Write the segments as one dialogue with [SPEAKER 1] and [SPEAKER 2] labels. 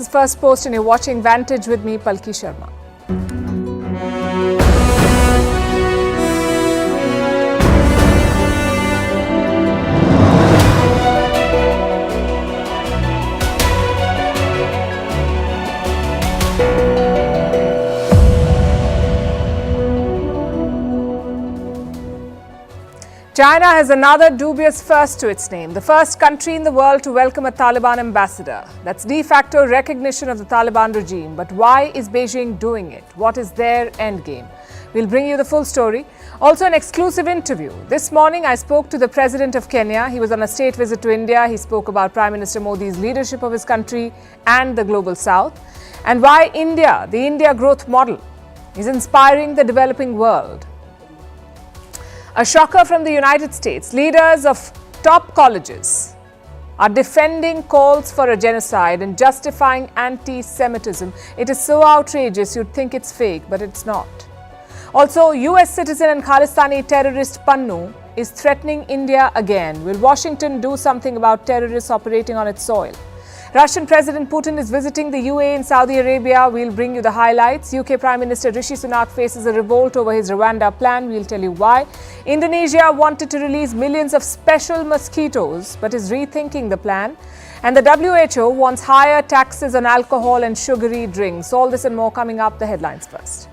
[SPEAKER 1] This is Firstpost and you're watching Vantage with me, Palki Sharma. China has another dubious first to its name, the first country in the world to welcome a Taliban ambassador. That's de facto recognition of the Taliban regime. But why is Beijing doing it? What is their endgame? We'll bring you the full story. Also an exclusive interview. This morning I spoke to the President of Kenya. He was on a state visit to India. He spoke about Prime Minister Modi's leadership of his country and the global south. And why India, the India growth model, is inspiring the developing world. A shocker from the United States. Leaders of top colleges are defending calls for a genocide and justifying anti-Semitism. It is so outrageous you'd think it's fake, but it's not. Also, US citizen and Khalistani terrorist Pannu is threatening India again. Will Washington do something about terrorists operating on its soil? Russian President Putin is visiting the UAE and Saudi Arabia. We'll bring you the highlights. UK Prime Minister Rishi Sunak faces a revolt over his Rwanda plan. We'll tell you why. Indonesia wanted to release millions of special mosquitoes, but is rethinking the plan. And the WHO wants higher taxes on alcohol and sugary drinks. All this and more coming up. The headlines first.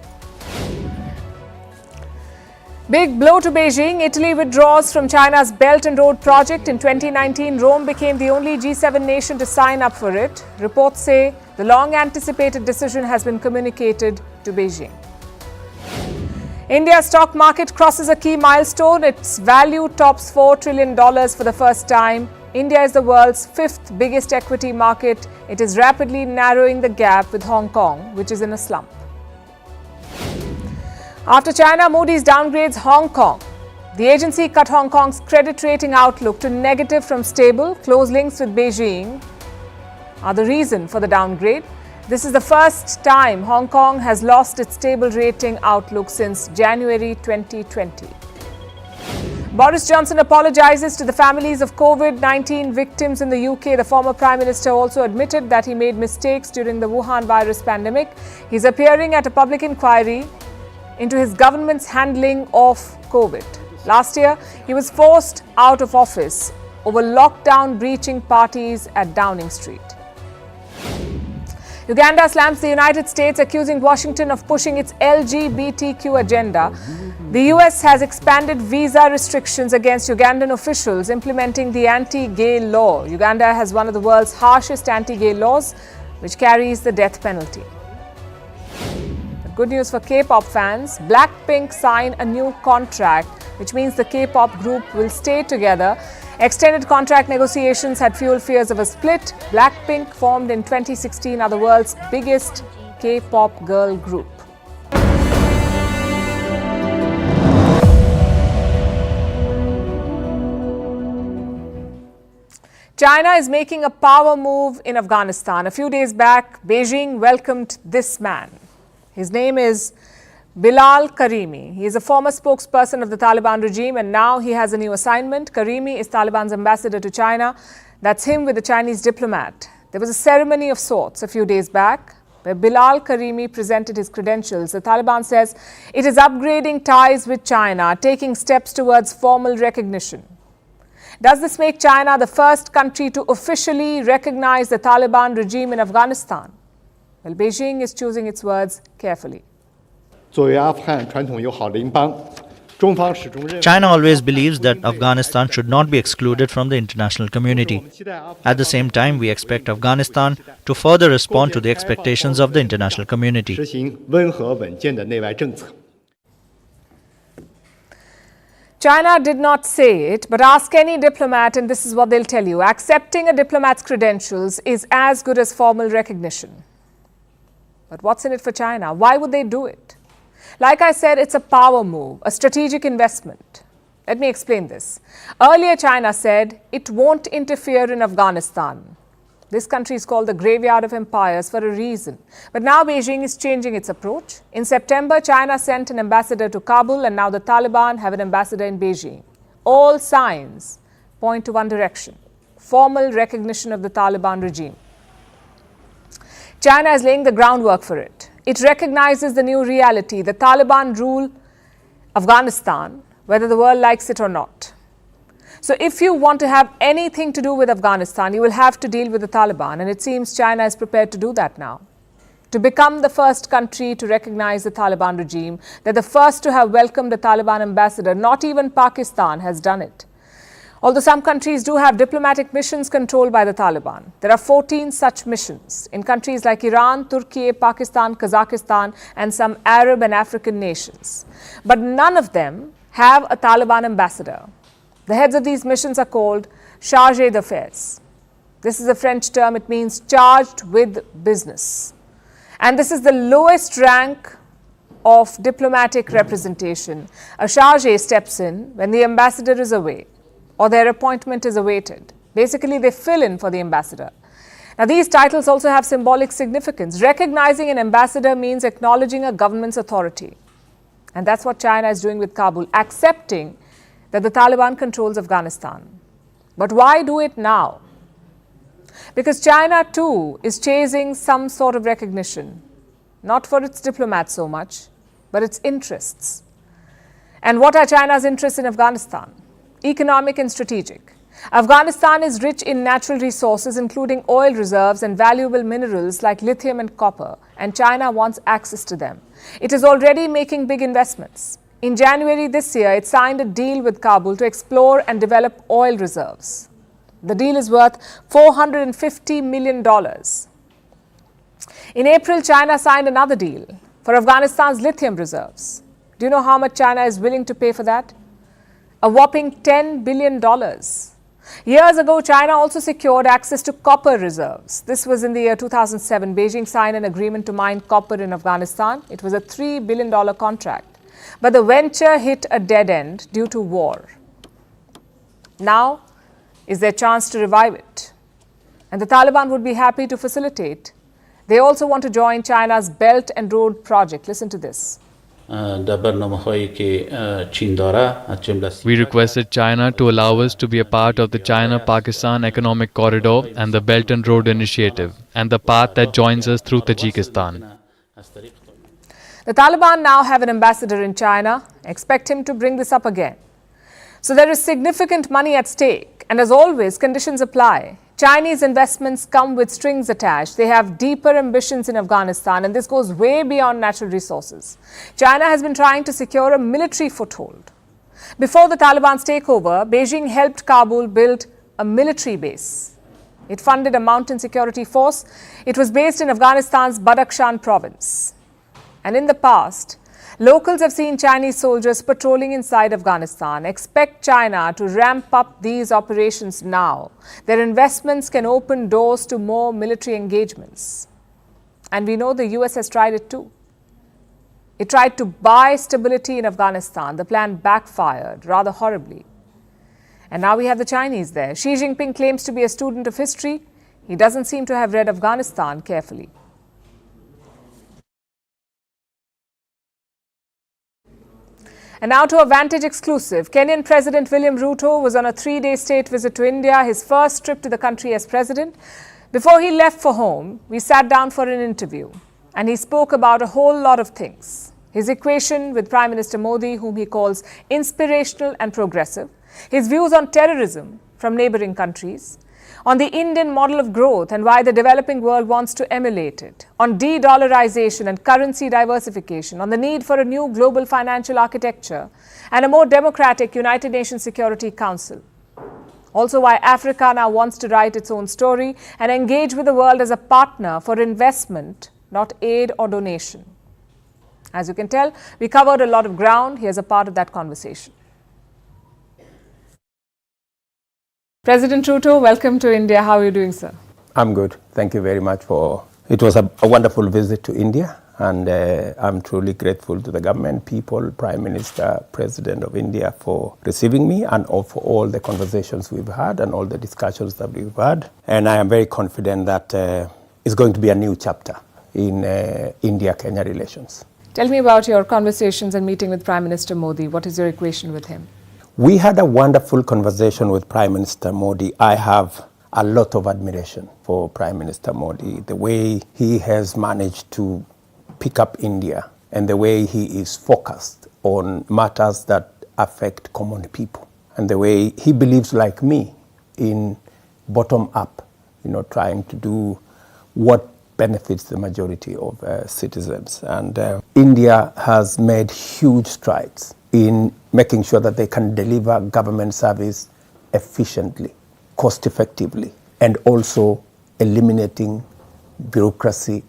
[SPEAKER 1] Big blow to Beijing. Italy withdraws from China's Belt and Road project. In 2019, Rome became the only G7 nation to sign up for it. Reports say the long-anticipated decision has been communicated to Beijing. India's stock market crosses a key milestone. Its value tops $4 trillion for the first time. India is the world's fifth biggest equity market. It is rapidly narrowing the gap with Hong Kong, which is in a slump. After China, Moody's downgrades Hong Kong. The agency cut Hong Kong's credit rating outlook to negative from stable. Close links with Beijing are the reason for the downgrade. This is the first time Hong Kong has lost its stable rating outlook since January 2020. Boris Johnson apologizes to the families of COVID-19 victims in the UK. The former Prime Minister also admitted that he made mistakes during the Wuhan virus pandemic. He's appearing at a public inquiry into his government's handling of COVID. Last year, he was forced out of office over lockdown breaching parties at Downing Street. Uganda slams the United States, accusing Washington of pushing its LGBTQ agenda. The US has expanded visa restrictions against Ugandan officials implementing the anti-gay law. Uganda has one of the world's harshest anti-gay laws, which carries the death penalty. Good news for K-pop fans. Blackpink sign a new contract, which means the K-pop group will stay together. Extended contract negotiations had fueled fears of a split. Blackpink, formed in 2016, are the world's biggest K-pop girl group. China is making a power move in Afghanistan. A few days back, Beijing welcomed this man. His name is Bilal Karimi. He is a former spokesperson of the Taliban regime and now he has a new assignment. Karimi is Taliban's ambassador to China. That's him with a Chinese diplomat. There was a ceremony of sorts a few days back where Bilal Karimi presented his credentials. The Taliban says it is upgrading ties with China, taking steps towards formal recognition. Does this make China the first country to officially recognize the Taliban regime in Afghanistan? Well, Beijing is choosing its words carefully.
[SPEAKER 2] China always believes that Afghanistan should not be excluded from the international community. At the same time, we expect Afghanistan to further respond to the expectations of the international community.
[SPEAKER 1] China did not say it, but ask any diplomat and this is what they'll tell you. Accepting a diplomat's credentials is as good as formal recognition. But what's in it for China? Why would they do it? Like I said, it's a power move, a strategic investment. Let me explain this. Earlier, China said it won't interfere in Afghanistan. This country is called the graveyard of empires for a reason. But now Beijing is changing its approach. In September, China sent an ambassador to Kabul and now the Taliban have an ambassador in Beijing. All signs point to one direction: formal recognition of the Taliban regime. China is laying the groundwork for it. It recognizes the new reality. The Taliban rule Afghanistan, whether the world likes it or not. So if you want to have anything to do with Afghanistan, you will have to deal with the Taliban. And it seems China is prepared to do that now. To become the first country to recognize the Taliban regime, they're the first to have welcomed the Taliban ambassador. Not even Pakistan has done it. Although some countries do have diplomatic missions controlled by the Taliban. There are 14 such missions in countries like Iran, Turkey, Pakistan, Kazakhstan, and some Arab and African nations. But none of them have a Taliban ambassador. The heads of these missions are called chargés d'affaires. This is a French term. It means charged with business. And this is the lowest rank of diplomatic representation. A chargé steps in when the ambassador is away or their appointment is awaited. Basically, they fill in for the ambassador. Now, these titles also have symbolic significance. Recognizing an ambassador means acknowledging a government's authority. And that's what China is doing with Kabul, accepting that the Taliban controls Afghanistan. But why do it now? Because China too is chasing some sort of recognition, not for its diplomats so much, but its interests. And what are China's interests in Afghanistan? Economic and strategic. Afghanistan is rich in natural resources, including oil reserves and valuable minerals like lithium and copper, and China wants access to them. It is already making big investments. In January this year, it signed a deal with Kabul to explore and develop oil reserves. The deal is worth $450 million. In April, China signed another deal for Afghanistan's lithium reserves. Do you know how much China is willing to pay for that? A whopping $10 billion. Years ago, China also secured access to copper reserves. This was in the year 2007. Beijing signed an agreement to mine copper in Afghanistan. It was a $3 billion contract. But the venture hit a dead end due to war. Now is their chance to revive it. And the Taliban would be happy to facilitate. They also want to join China's Belt and Road project. Listen to this.
[SPEAKER 3] We requested China to allow us to be a part of the China-Pakistan Economic Corridor and the Belt and Road Initiative, and the path that joins us through Tajikistan.
[SPEAKER 1] The Taliban now have an ambassador in China. Expect him to bring this up again. So there is significant money at stake. And as always, conditions apply. Chinese investments come with strings attached. They have deeper ambitions in Afghanistan, and this goes way beyond natural resources. China has been trying to secure a military foothold. Before the Taliban's takeover, Beijing helped Kabul build a military base. It funded a mountain security force. It was based in Afghanistan's Badakhshan province. And in the past, locals have seen Chinese soldiers patrolling inside Afghanistan. Expect China to ramp up these operations now. Their investments can open doors to more military engagements. And we know the US has tried it too. It tried to buy stability in Afghanistan. The plan backfired rather horribly. And now we have the Chinese there. Xi Jinping claims to be a student of history. He doesn't seem to have read Afghanistan carefully. And now to a Vantage exclusive. Kenyan President William Ruto was on a 3-day state visit to India, his first trip to the country as president. Before he left for home, we sat down for an interview, and he spoke about a whole lot of things. His equation with Prime Minister Modi, whom he calls inspirational and progressive, his views on terrorism from neighboring countries, on the Indian model of growth and why the developing world wants to emulate it, on de-dollarization and currency diversification, on the need for a new global financial architecture and a more democratic United Nations Security Council. Also why Africa now wants to write its own story and engage with the world as a partner for investment, not aid or donation. As you can tell, we covered a lot of ground. Here's a part of that conversation. President Ruto, welcome to India. How are you doing, sir?
[SPEAKER 4] I'm good. Thank you very much it was a wonderful visit to India, and I'm truly grateful to the government, people, Prime Minister, President of India for receiving me and for all the conversations we've had and all the discussions that we've had. And I am very confident that it's going to be a new chapter in India-Kenya relations.
[SPEAKER 1] Tell me about your conversations and meeting with Prime Minister Modi. What is your equation with him?
[SPEAKER 4] We had a wonderful conversation with Prime Minister Modi. I have a lot of admiration for Prime Minister Modi, the way he has managed to pick up India and the way he is focused on matters that affect common people, and the way he believes, like me, in bottom up, trying to do what benefits the majority of citizens. And India has made huge strides in making sure that they can deliver government service efficiently, cost effectively, and also eliminating bureaucracy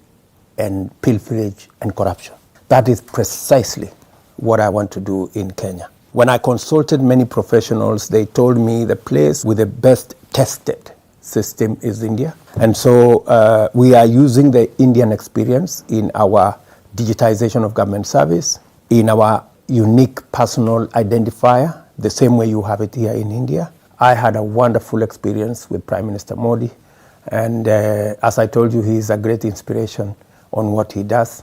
[SPEAKER 4] and pilferage and corruption. That is precisely what I want to do in Kenya. When I consulted many professionals, they told me the place with the best tested system is India. And so we are using the Indian experience in our digitization of government service, in our unique personal identifier, the same way you have it here in India. I had a wonderful experience with Prime Minister Modi. And as I told you, he is a great inspiration on what he does.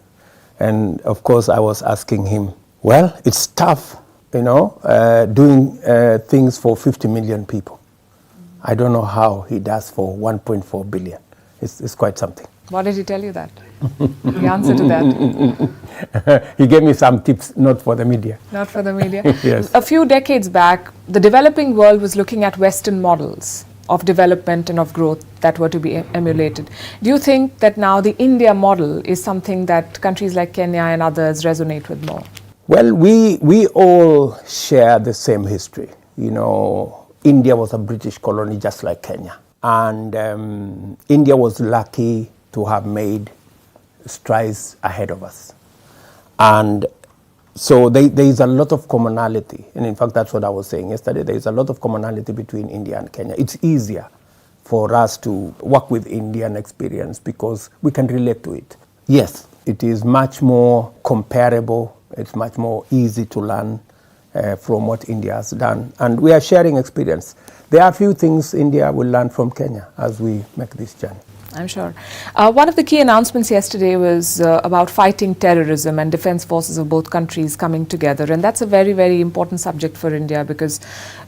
[SPEAKER 4] And of course, I was asking him, well, it's tough, doing things for 50 million people. I don't know how he does for 1.4 billion. It's quite something.
[SPEAKER 1] Why did he tell you that? The answer to that?
[SPEAKER 4] He gave me some tips, not for the media.
[SPEAKER 1] Not for the media?
[SPEAKER 4] Yes.
[SPEAKER 1] A few decades back, the developing world was looking at Western models of development and of growth that were to be emulated. Do you think that now the India model is something that countries like Kenya and others resonate with more?
[SPEAKER 4] Well, we all share the same history. India was a British colony just like Kenya. And India was lucky to have made strides ahead of us. And so there is a lot of commonality. And in fact, that's what I was saying yesterday. There is a lot of commonality between India and Kenya. It's easier for us to work with Indian experience because we can relate to it. Yes, it is much more comparable. It's much more easy to learn from what India has done. And we are sharing experience. There are a few things India will learn from Kenya as we make this journey.
[SPEAKER 1] I'm sure. One of the key announcements yesterday was about fighting terrorism and defense forces of both countries coming together. And that's a very, very important subject for India because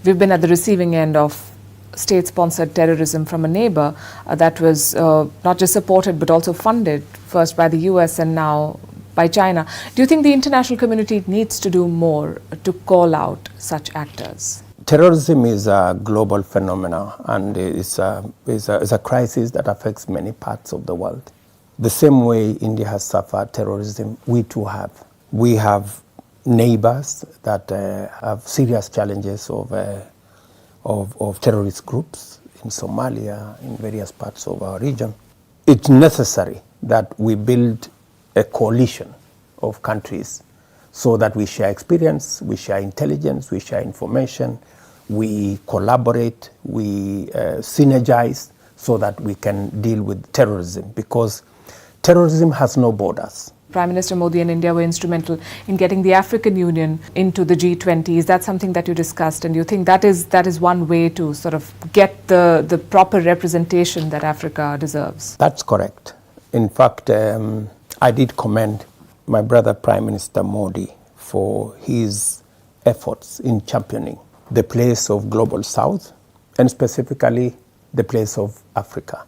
[SPEAKER 1] we've been at the receiving end of state-sponsored terrorism from a neighbor that was not just supported but also funded, first by the US and now by China. Do you think the international community needs to do more to call out such actors?
[SPEAKER 4] Terrorism is a global phenomenon and it's a crisis that affects many parts of the world. The same way India has suffered terrorism, we too have. We have neighbors that have serious challenges of terrorist groups in Somalia, in various parts of our region. It's necessary that we build a coalition of countries so that we share experience, we share intelligence, we share information, we collaborate, we synergize so that we can deal with terrorism because terrorism has no borders.
[SPEAKER 1] Prime Minister Modi and India were instrumental in getting the African Union into the G20. Is that something that you discussed? And you think that is one way to sort of get the proper representation that Africa deserves?
[SPEAKER 4] That's correct. In fact, I did commend my brother Prime Minister Modi for his efforts in championing the place of Global South and specifically the place of Africa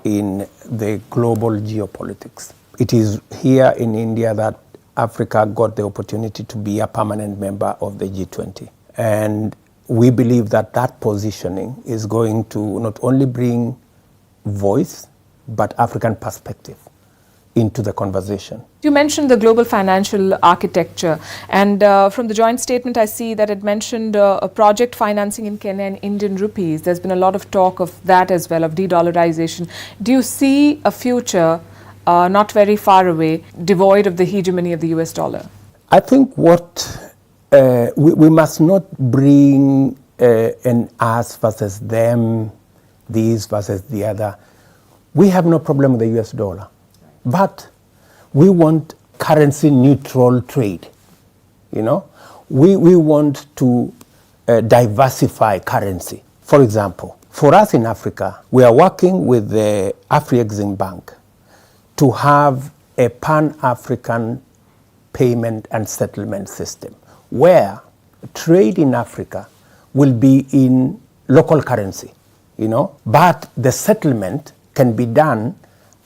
[SPEAKER 4] in the global geopolitics. It is here in India that Africa got the opportunity to be a permanent member of the G20. And we believe that that positioning is going to not only bring voice, but African perspective into the conversation.
[SPEAKER 1] You mentioned the global financial architecture, and from the joint statement I see that it mentioned a project financing in Kenya in Indian rupees. There's been a lot of talk of that as well, of de-dollarization. Do you see a future not very far away, devoid of the hegemony of the US dollar?
[SPEAKER 4] I think what we must not bring an us versus them, these versus the other. We have no problem with the US dollar. But we want currency neutral trade. We want to diversify currency. For example, for us in Africa, we are working with the Afri-Exim Bank to have a pan-African payment and settlement system where trade in Africa will be in local currency. But the settlement can be done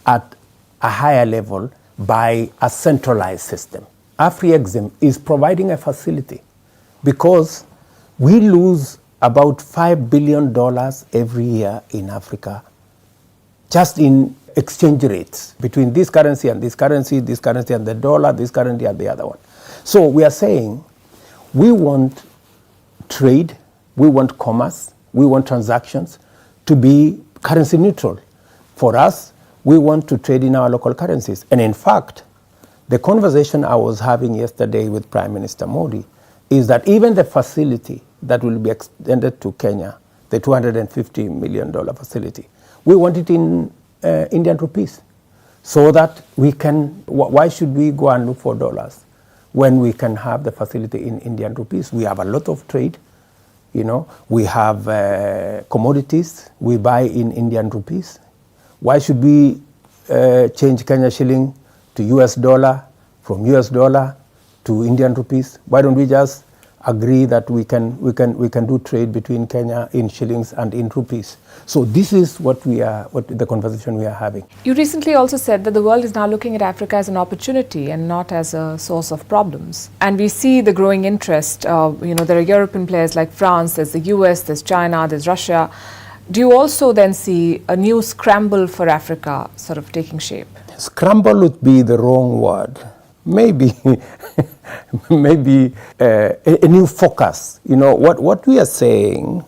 [SPEAKER 4] at a higher level by a centralized system. AfriExim is providing a facility because we lose about $5 billion every year in Africa just in exchange rates between this currency and this currency and the dollar, this currency and the other one. So we are saying we want trade, we want commerce, we want transactions to be currency neutral. For us, we want to trade in our local currencies. And in fact, the conversation I was having yesterday with Prime Minister Modi is that even the facility that will be extended to Kenya, the $250 million facility, we want it in Indian rupees so that we can, why should we go and look for dollars when we can have the facility in Indian rupees? We have a lot of trade, we have commodities we buy in Indian rupees. Why should we change Kenya shilling to US dollar, from US dollar to Indian rupees? Why don't we just agree that we can do trade between Kenya in shillings and in rupees? So this is what the conversation we are having.
[SPEAKER 1] You recently also said that the world is now looking at Africa as an opportunity and not as a source of problems. And we see the growing interest. There are European players like France, there's the US, there's China, there's Russia. Do you also then see a new scramble for Africa sort of taking shape?
[SPEAKER 4] Scramble would be the wrong word. Maybe a new focus. What we are saying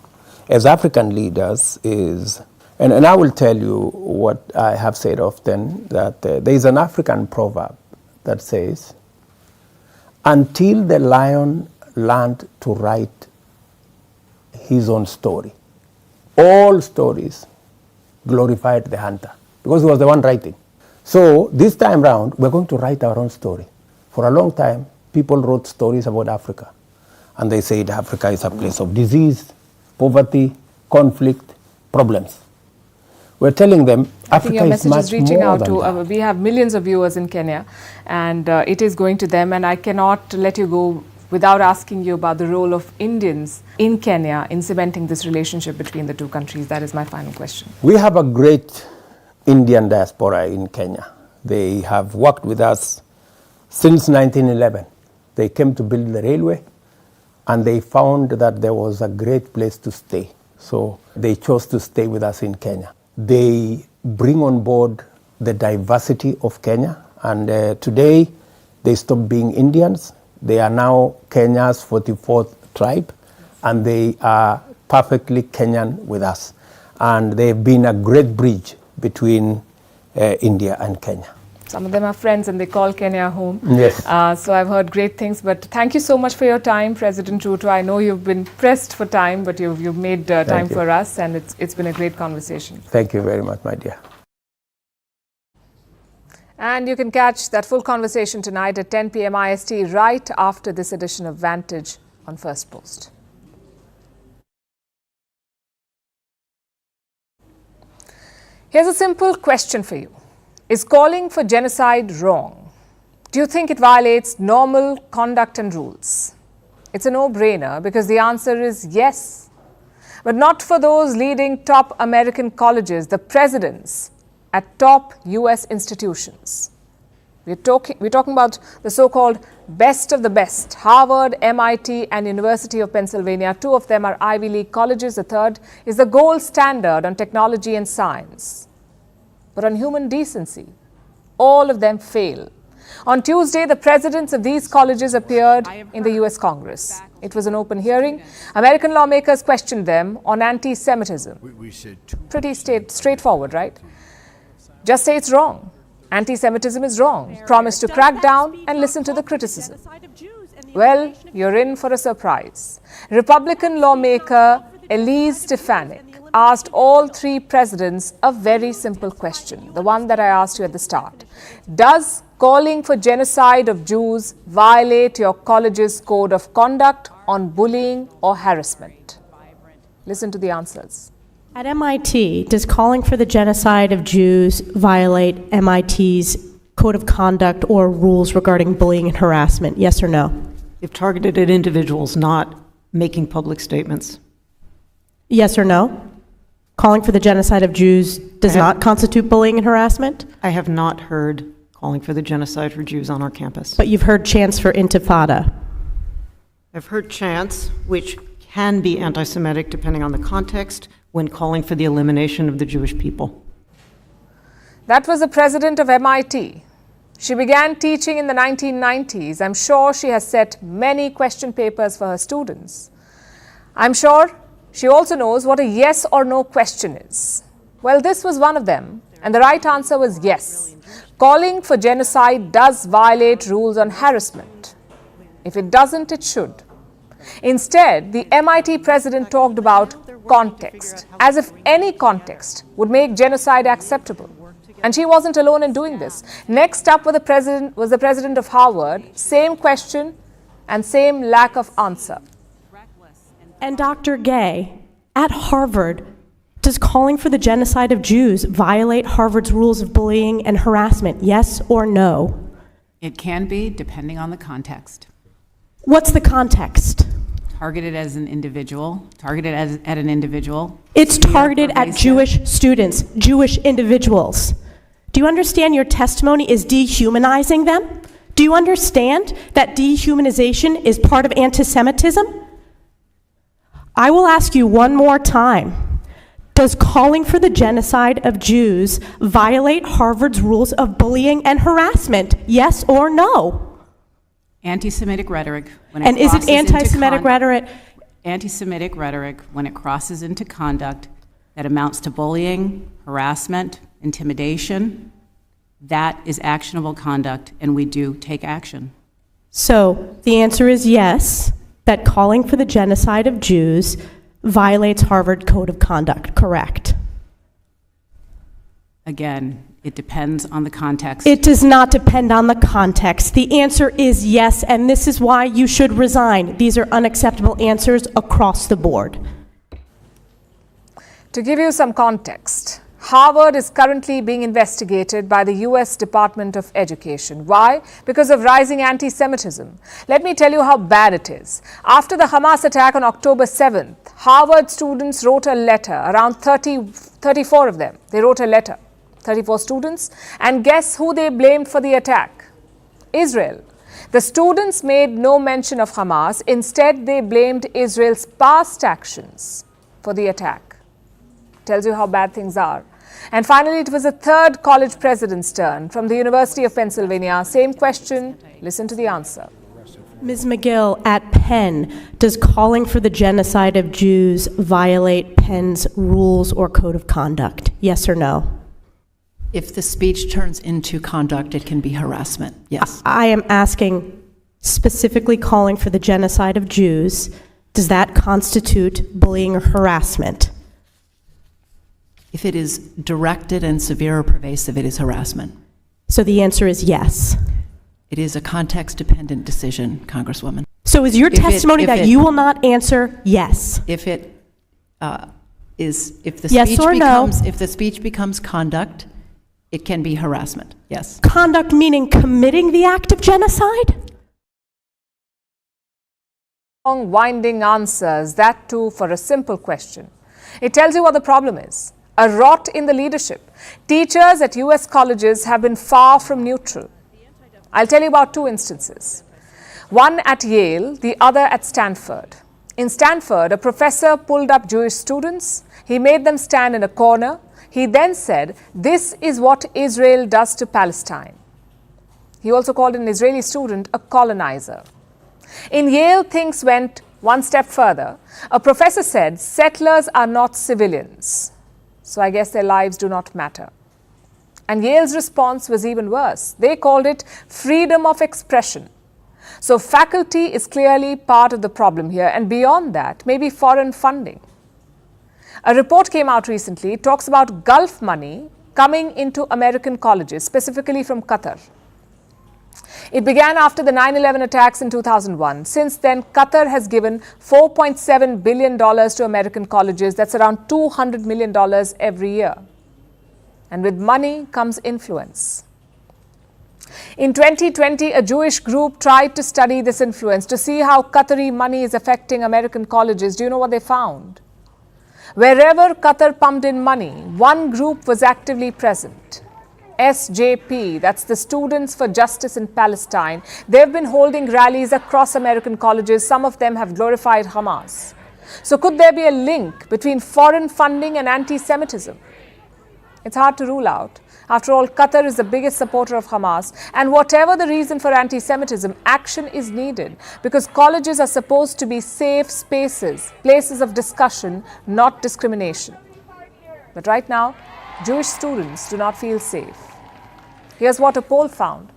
[SPEAKER 4] as African leaders is, and I will tell you what I have said often, that there is an African proverb that says, until the lion learned to write his own story, all stories glorified the hunter because he was the one writing. So this time round, we're going to write our own story. For a long time, people wrote stories about Africa. And they said Africa is a place of disease, poverty, conflict, problems. We're telling them Africa is much more than that.
[SPEAKER 1] We have millions of viewers in Kenya, and it is going to them. And I cannot let you go without asking you about the role of Indians in Kenya in cementing this relationship between the two countries. That is my final question.
[SPEAKER 4] We have a great Indian diaspora in Kenya. They have worked with us since 1911. They came to build the railway, and they found that there was a great place to stay. So they chose to stay with us in Kenya. They bring on board the diversity of Kenya, and today they stopped being Indians. They are now Kenya's 44th tribe, and they are perfectly Kenyan with us. And they've been a great bridge between India and Kenya.
[SPEAKER 1] Some of them are friends and they call Kenya home.
[SPEAKER 4] Yes.
[SPEAKER 1] So I've heard great things. But thank you so much for your time, President Ruto. I know you've been pressed for time, but you've made time for us, and it's been a great conversation.
[SPEAKER 4] Thank you very much, my dear.
[SPEAKER 1] And you can catch that full conversation tonight at 10 p.m. IST right after this edition of Vantage on Firstpost. Here's a simple question for you. Is calling for genocide wrong? Do you think it violates normal conduct and rules? It's a no-brainer because the answer is yes. But not for those leading top American colleges, the presidents at top US institutions. We're talking about the so-called best of the best. Harvard, MIT, and University of Pennsylvania. Two of them are Ivy League colleges. The third is the gold standard on technology and science. But on human decency, all of them fail. On Tuesday, the presidents of these colleges appeared in the US Congress. It was an open hearing. American lawmakers questioned them on anti-Semitism. Pretty straightforward, right? Just say it's wrong. Anti-Semitism is wrong. Promise to crack down and listen to the criticism. Well, you're in for a surprise. Republican lawmaker Elise Stefanik asked all three presidents a very simple question, the one that I asked you at the start. Does calling for genocide of Jews violate your college's code of conduct on bullying or harassment? Listen to the answers.
[SPEAKER 5] At MIT, does calling for the genocide of Jews violate MIT's code of conduct or rules regarding bullying and harassment? Yes or no?
[SPEAKER 6] If targeted at individuals, not making public statements.
[SPEAKER 5] Yes or no? Calling for the genocide of Jews does not constitute bullying and harassment?
[SPEAKER 6] I have not heard calling for the genocide for Jews on our campus.
[SPEAKER 5] But you've heard chants for intifada.
[SPEAKER 6] I've heard chants, which can be anti-Semitic depending on the context, when calling for the elimination of the Jewish people.
[SPEAKER 1] That was the president of MIT. She began teaching in the 1990s. I'm sure she has set many question papers for her students. I'm sure she also knows what a yes or no question is. Well, this was one of them, and the right answer was yes. Calling for genocide does violate rules on harassment. If it doesn't, it should. Instead, the MIT president talked about context, as if any context would make genocide acceptable. And she wasn't alone in doing this. Next up was the president of Harvard, same question and same lack of answer.
[SPEAKER 5] And Dr. Gay, at Harvard, does calling for the genocide of Jews violate Harvard's rules of bullying and harassment, yes or no?
[SPEAKER 7] It can be, depending on the context.
[SPEAKER 5] What's the context?
[SPEAKER 7] Targeted as an individual, targeted at an individual.
[SPEAKER 5] It's targeted at
[SPEAKER 7] pervasive.
[SPEAKER 5] Jewish students, Jewish individuals. Do you understand your testimony is dehumanizing them? Do you understand that dehumanization is part of anti-Semitism? I will ask you one more time. Does calling for the genocide of Jews violate Harvard's rules of bullying and harassment, yes or no?
[SPEAKER 7] Anti-Semitic rhetoric. When
[SPEAKER 5] And is it
[SPEAKER 7] crosses into
[SPEAKER 5] anti-Semitic rhetoric?
[SPEAKER 7] Anti-Semitic rhetoric, when it crosses into conduct that amounts to bullying, harassment, intimidation, that is actionable conduct, and we do take action.
[SPEAKER 5] So the answer is yes, that calling for the genocide of Jews violates Harvard Code of Conduct, correct?
[SPEAKER 7] Again, it depends on the context.
[SPEAKER 5] It does not depend on the context. The answer is yes, and this is why you should resign. These are unacceptable answers across the board.
[SPEAKER 1] To give you some context, Harvard is currently being investigated by the US Department of Education. Why? Because of rising anti-Semitism. Let me tell you how bad it is. After the Hamas attack on October 7th, Harvard students wrote a letter, around 34 of them. They wrote a letter, 34 students, and guess who they blamed for the attack? Israel. The students made no mention of Hamas. Instead, they blamed Israel's past actions for the attack. Tells you how bad things are. And finally, it was a third college president's turn from the University of Pennsylvania. Same question. Listen to the answer.
[SPEAKER 5] Ms. McGill, at Penn, does calling for the genocide of Jews violate Penn's rules or code of conduct? Yes or no?
[SPEAKER 8] If the speech turns into conduct, it can be harassment, yes.
[SPEAKER 5] I am asking specifically calling for the genocide of Jews. Does that constitute bullying or harassment?
[SPEAKER 8] If it is directed and severe or pervasive, it is harassment.
[SPEAKER 5] So the answer is yes.
[SPEAKER 8] It is a context-dependent decision, Congresswoman.
[SPEAKER 5] So is your
[SPEAKER 8] If it-
[SPEAKER 5] testimony
[SPEAKER 8] if
[SPEAKER 5] that
[SPEAKER 8] it-
[SPEAKER 5] you will not answer yes?
[SPEAKER 8] If it if the
[SPEAKER 5] Yes
[SPEAKER 8] speech
[SPEAKER 5] or no?
[SPEAKER 8] if the speech becomes conduct, it can be harassment, yes.
[SPEAKER 5] Conduct meaning committing the act of genocide?
[SPEAKER 1] Long, winding answers, that too for a simple question. It tells you what the problem is. A rot in the leadership. Teachers at US colleges have been far from neutral. I'll tell you about two instances. One at Yale, the other at Stanford. In Stanford, a professor pulled up Jewish students. He made them stand in a corner. He then said, "This is what Israel does to Palestine." He also called an Israeli student a colonizer. In Yale, things went one step further. A professor said, "Settlers are not civilians, so I guess their lives do not matter." And Yale's response was even worse. They called it freedom of expression. So faculty is clearly part of the problem here, and beyond that, maybe foreign funding. A report came out recently. It talks about Gulf money coming into American colleges, specifically from Qatar. It began after the 9/11 attacks in 2001. Since then, Qatar has given $4.7 billion to American colleges. That's around $200 million every year. And with money comes influence. In 2020, a Jewish group tried to study this influence to see how Qatari money is affecting American colleges. Do you know what they found? Wherever Qatar pumped in money, one group was actively present. SJP, that's the Students for Justice in Palestine. They've been holding rallies across American colleges. Some of them have glorified Hamas. So could there be a link between foreign funding and anti-Semitism? It's hard to rule out. After all, Qatar is the biggest supporter of Hamas, and whatever the reason for anti-Semitism, action is needed because colleges are supposed to be safe spaces, places of discussion, not discrimination. But right now, Jewish students do not feel safe. Here's what a poll found.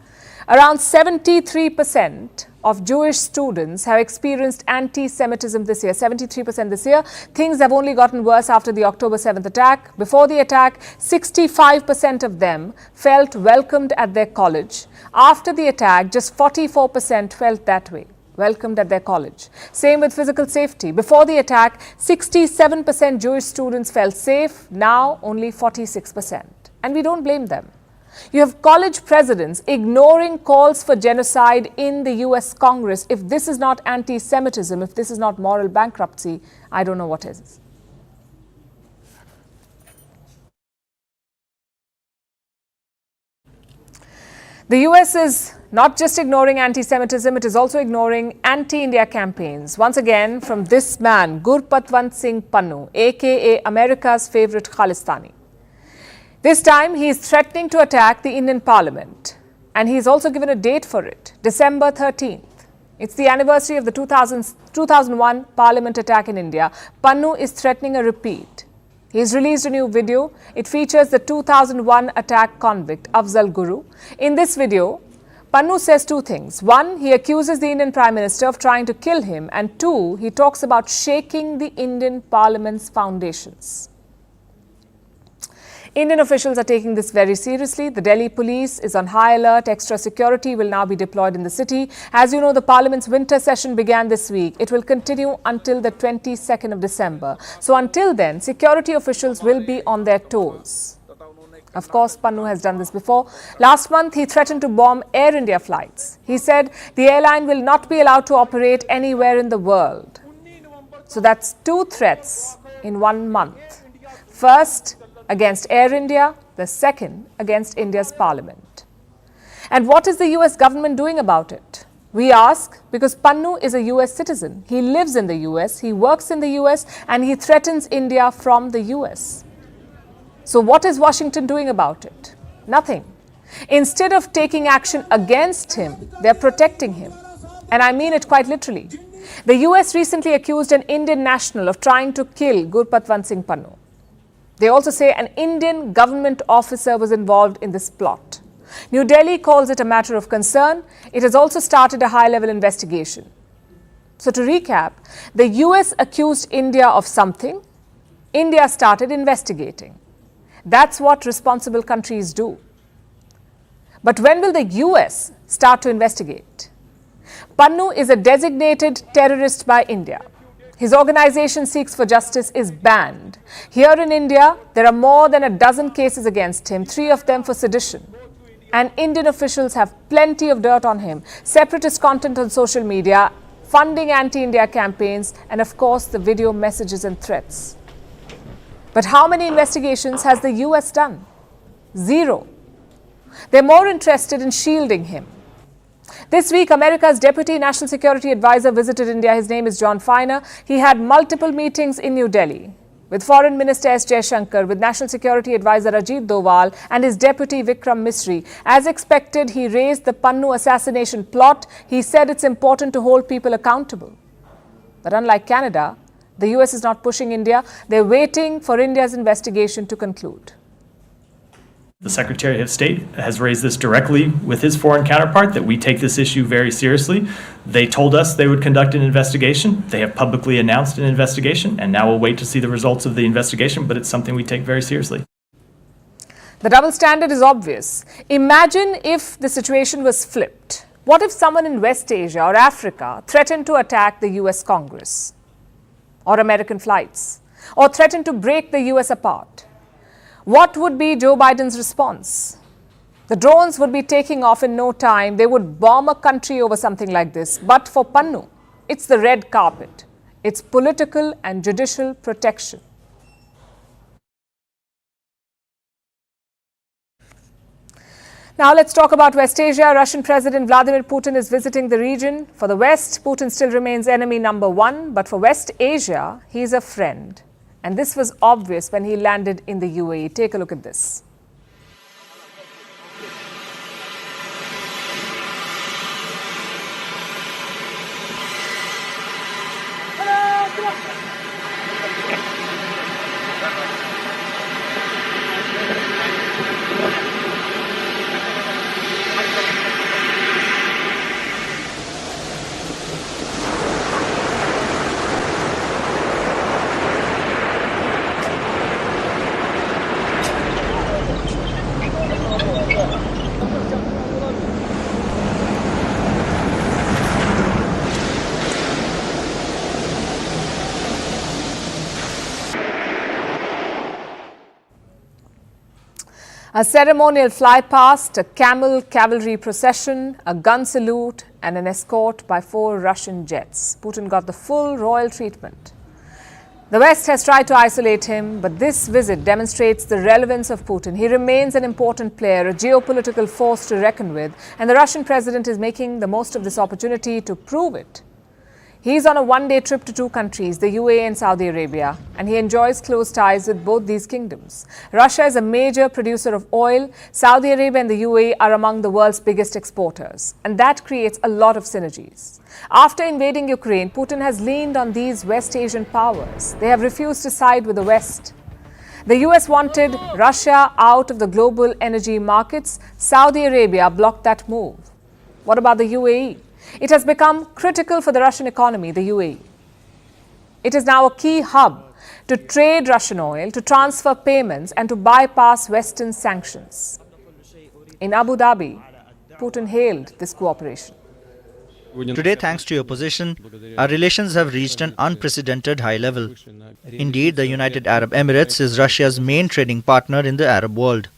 [SPEAKER 1] Around 73% of Jewish students have experienced anti-Semitism this year, 73% this year. Things have only gotten worse after the October 7th attack. Before the attack, 65% of them felt welcomed at their college. After the attack, just 44% felt that way, welcomed at their college. Same with physical safety. Before the attack, 67% Jewish students felt safe. Now, only 46%. And we don't blame them. You have college presidents ignoring calls for genocide in the US Congress. If this is not anti-Semitism, if this is not moral bankruptcy, I don't know what is. The US is not just ignoring anti-Semitism, it is also ignoring anti-India campaigns. Once again, from this man, Gurpatwant Singh Pannu, aka America's favorite Khalistani. This time, he is threatening to attack the Indian Parliament, and he has also given a date for it, December 13th. It's the anniversary of the 2001 Parliament attack in India. Pannu is threatening a repeat. He has released a new video. It features the 2001 attack convict, Afzal Guru. In this video, Pannu says two things. One, he accuses the Indian Prime Minister of trying to kill him, and two, he talks about shaking the Indian Parliament's foundations. Indian officials are taking this very seriously. The Delhi police is on high alert. Extra security will now be deployed in the city. As you know, the Parliament's winter session began this week. It will continue until the 22nd of December. So until then, security officials will be on their toes. Of course, Pannu has done this before. Last month, he threatened to bomb Air India flights. He said the airline will not be allowed to operate anywhere in the world. So that's two threats in 1 month. First, against Air India, the second against India's parliament. And what is the US government doing about it? We ask because Pannu is a US citizen. He lives in the US, he works in the US, and he threatens India from the US. So what is Washington doing about it? Nothing. Instead of taking action against him, they're protecting him. And I mean it quite literally. The US recently accused an Indian national of trying to kill Gurpatwant Singh Pannu. They also say an Indian government officer was involved in this plot. New Delhi calls it a matter of concern. It has also started a high-level investigation. So to recap, the US accused India of something. India started investigating. That's what responsible countries do. But when will the US start to investigate? Pannu is a designated terrorist by India. His organization Seeks for Justice is banned. Here in India, there are more than a dozen cases against him, 3 of them for sedition. And Indian officials have plenty of dirt on him. Separatist content on social media, funding anti-India campaigns, and of course the video messages and threats. But how many investigations has the US done? 0. They're more interested in shielding him. This week, America's Deputy National Security Advisor visited India. His name is John Feiner. He had multiple meetings in New Delhi with Foreign Minister S. Jaishankar, with National Security Advisor Ajit Doval and his deputy Vikram Misri. As expected, he raised the Pannu assassination plot. He said it's important to hold people accountable. But unlike Canada, the US is not pushing India. They're waiting for India's investigation to conclude.
[SPEAKER 9] The Secretary of State has raised this directly with his foreign counterpart, that we take this issue very seriously. They told us they would conduct an investigation. They have publicly announced an investigation, and now we'll wait to see the results of the investigation, but it's something we take very seriously.
[SPEAKER 1] The double standard is obvious. Imagine if the situation was flipped. What if someone in West Asia or Africa threatened to attack the US Congress or American flights, or threatened to break the US apart? What would be Joe Biden's response? The drones would be taking off in no time. They would bomb a country over something like this. But for Pannu, it's the red carpet. It's political and judicial protection. Now let's talk about West Asia. Russian President Vladimir Putin is visiting the region. For the West, Putin still remains enemy number one, but for West Asia, he's a friend. And this was obvious when he landed in the UAE. Take a look at this. A ceremonial flypast, a camel cavalry procession, a gun salute and an escort by 4 Russian jets. Putin got the full royal treatment. The West has tried to isolate him, but this visit demonstrates the relevance of Putin. He remains an important player, a geopolitical force to reckon with, and the Russian president is making the most of this opportunity to prove it. He's on a one-day trip to 2 countries, the UAE and Saudi Arabia, and he enjoys close ties with both these kingdoms. Russia is a major producer of oil. Saudi Arabia and the UAE are among the world's biggest exporters, and that creates a lot of synergies. After invading Ukraine, Putin has leaned on these West Asian powers. They have refused to side with the West. The US wanted Russia out of the global energy markets. Saudi Arabia blocked that move. What about the UAE? It has become critical for the Russian economy, the UAE. It is now a key hub to trade Russian oil, to transfer payments and to bypass Western sanctions. In Abu Dhabi, Putin hailed this cooperation.
[SPEAKER 2] Today, thanks to your position, our relations have reached an unprecedented high level. Indeed, the United Arab Emirates is Russia's main trading partner in the Arab world.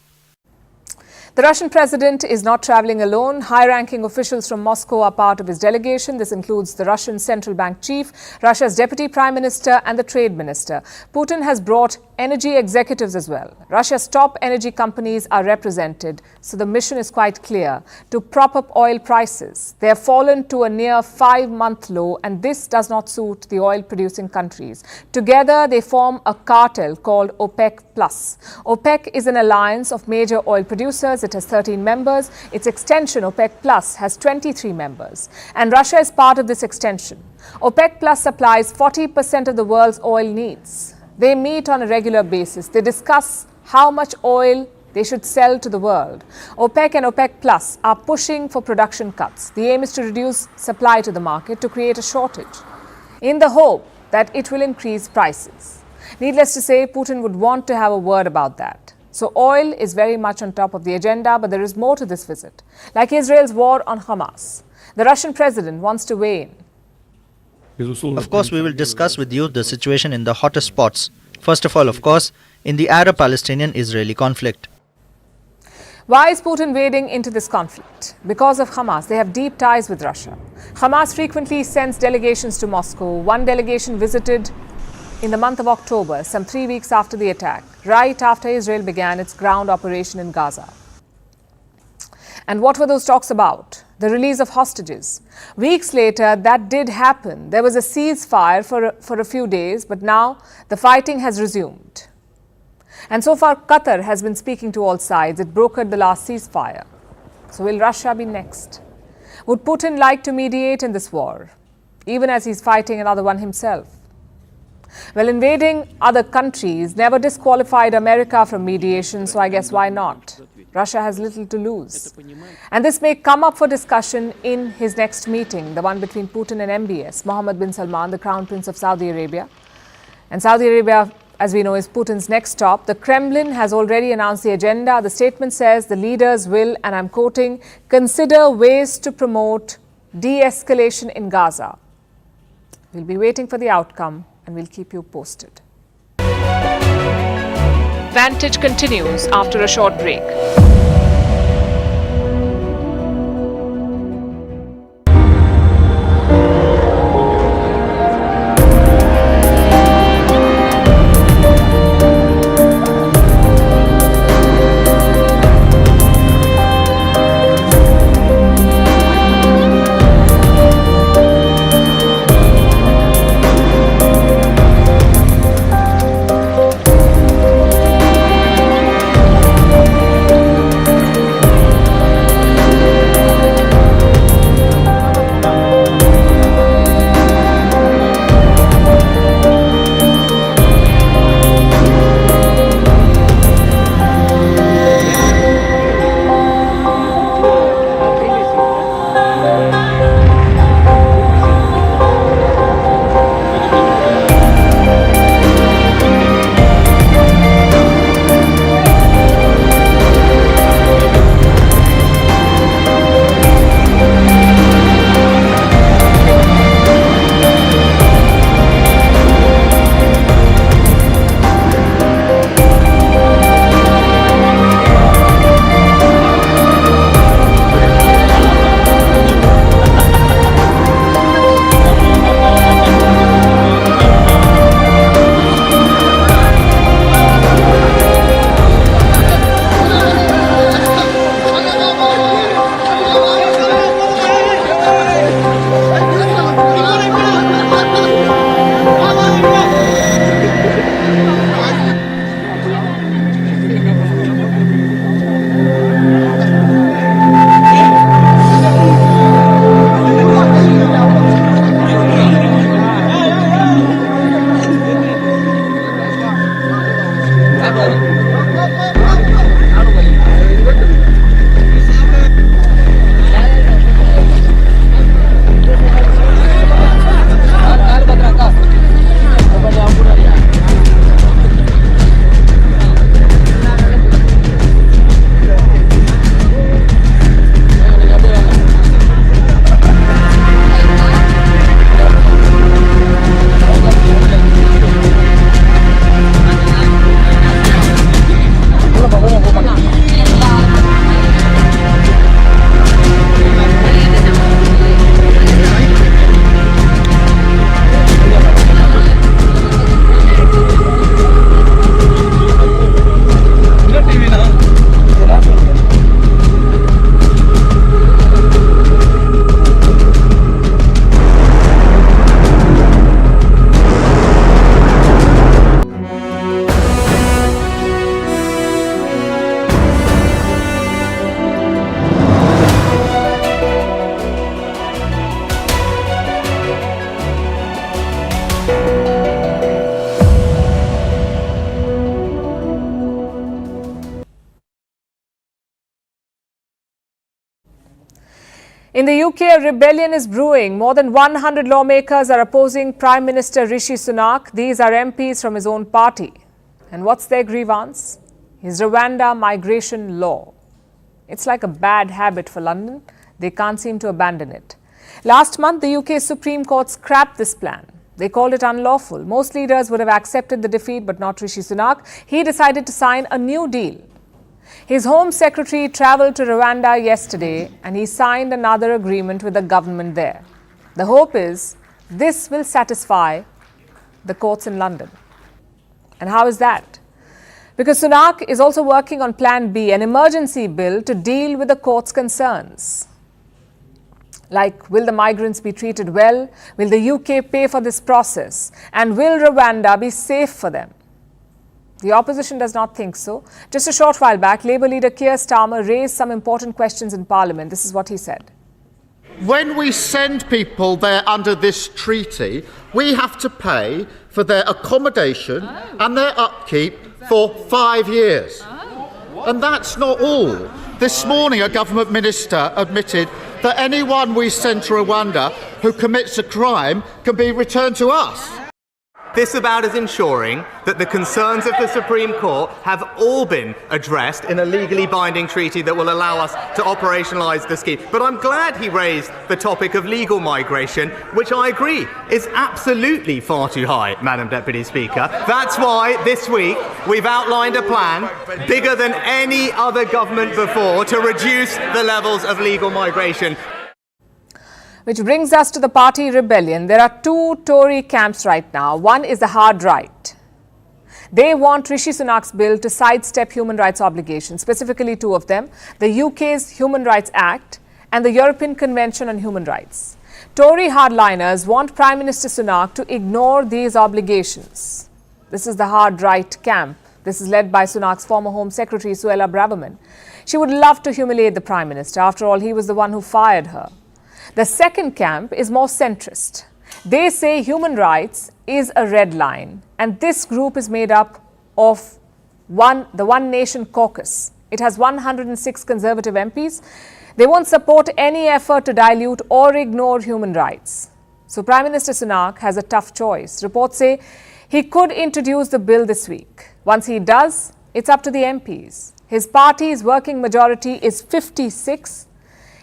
[SPEAKER 1] The Russian president is not traveling alone. High-ranking officials from Moscow are part of his delegation. This includes the Russian central bank chief, Russia's deputy prime minister and the trade minister. Putin has brought energy executives as well. Russia's top energy companies are represented, so the mission is quite clear: to prop up oil prices. They have fallen to a near 5-month low, and this does not suit the oil-producing countries. Together, they form a cartel called OPEC+. OPEC is an alliance of major oil producers. It has 13 members. Its extension, OPEC+, has 23 members. And Russia is part of this extension. OPEC+ supplies 40% of the world's oil needs. They meet on a regular basis. They discuss how much oil they should sell to the world. OPEC and OPEC+ are pushing for production cuts. The aim is to reduce supply to the market to create a shortage, in the hope that it will increase prices. Needless to say, Putin would want to have a word about that. So oil is very much on top of the agenda, but there is more to this visit. Like Israel's war on Hamas, the Russian president wants to weigh in.
[SPEAKER 2] Of course, we will discuss with you the situation in the hottest spots. First of all, of course, in the Arab-Palestinian-Israeli conflict.
[SPEAKER 1] Why is Putin wading into this conflict? Because of Hamas. They have deep ties with Russia. Hamas frequently sends delegations to Moscow. One delegation visited in the month of October, some 3 weeks after the attack, right after Israel began its ground operation in Gaza. And what were those talks about? The release of hostages. Weeks later, that did happen. There was a ceasefire for a few days, but now the fighting has resumed. And so far, Qatar has been speaking to all sides. It brokered the last ceasefire. So will Russia be next? Would Putin like to mediate in this war, even as he's fighting another one himself? Well, invading other countries never disqualified America from mediation, so I guess why not? Russia has little to lose. And this may come up for discussion in his next meeting, the one between Putin and MBS, Mohammed bin Salman, the Crown Prince of Saudi Arabia. And Saudi Arabia, as we know, is Putin's next stop. The Kremlin has already announced the agenda. The statement says the leaders will, and I'm quoting, consider ways to promote de-escalation in Gaza. We'll be waiting for the outcome and we'll keep you posted. Vantage continues after a short break. In the UK, a rebellion is brewing. More than 100 lawmakers are opposing Prime Minister Rishi Sunak. These are MPs from his own party. And what's their grievance? His Rwanda migration law. It's like a bad habit for London. They can't seem to abandon it. Last month, the UK Supreme Court scrapped this plan. They called it unlawful. Most leaders would have accepted the defeat, but not Rishi Sunak. He decided to sign a new deal. His Home Secretary travelled to Rwanda yesterday and he signed another agreement with the government there. The hope is this will satisfy the courts in London. And how is that? Because Sunak is also working on Plan B, an emergency bill to deal with the court's concerns. Like, will the migrants be treated well? Will the UK pay for this process? And will Rwanda be safe for them? The opposition does not think so. Just a short while back, Labour leader Keir Starmer raised some important questions in Parliament. This is what he said.
[SPEAKER 10] When we send people there under this treaty, we have to pay for their accommodation and their upkeep for 5 years. And that's not all. This morning, a government minister admitted that anyone we send to Rwanda who commits a crime can be returned to us.
[SPEAKER 11] This about is ensuring that the concerns of the Supreme Court have all been addressed in a legally binding treaty that will allow us to operationalise the scheme. But I'm glad he raised the topic of legal migration, which I agree is absolutely far too high, Madam Deputy Speaker. That's why this week we've outlined a plan bigger than any other government before to reduce the levels of legal migration.
[SPEAKER 1] Which brings us to the party rebellion. There are two Tory camps right now. One is the hard right. They want Rishi Sunak's bill to sidestep human rights obligations, specifically two of them, the UK's Human Rights Act and the European Convention on Human Rights. Tory hardliners want Prime Minister Sunak to ignore these obligations. This is the hard right camp. This is led by Sunak's former Home Secretary, Suella Braverman. She would love to humiliate the Prime Minister. After all, he was the one who fired her. The second camp is more centrist. They say human rights is a red line, and this group is made up of the One Nation caucus. It has 106 Conservative MPs. They won't support any effort to dilute or ignore human rights. So Prime Minister Sunak has a tough choice. Reports say he could introduce the bill this week. Once he does, it's up to the MPs. His party's working majority is 56.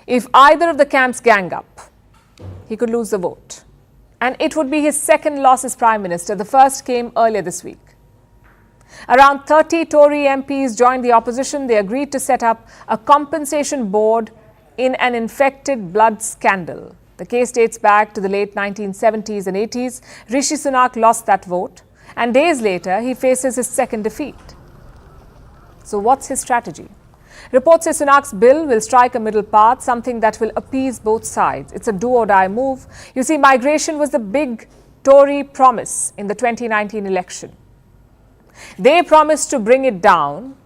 [SPEAKER 1] If either of the camps gang up, he could lose the vote. And it would be his second loss as Prime Minister. The first came earlier this week. Around 30 Tory MPs joined the opposition. They agreed to set up a compensation board in an infected blood scandal. The case dates back to the late 1970s and 80s. Rishi Sunak lost that vote. And days later, he faces his second defeat. So what's his strategy? Reports say Sunak's bill will strike a middle path, something that will appease both sides. It's a do-or-die move. You see, migration was the big Tory promise in the 2019 election. They promised to bring it down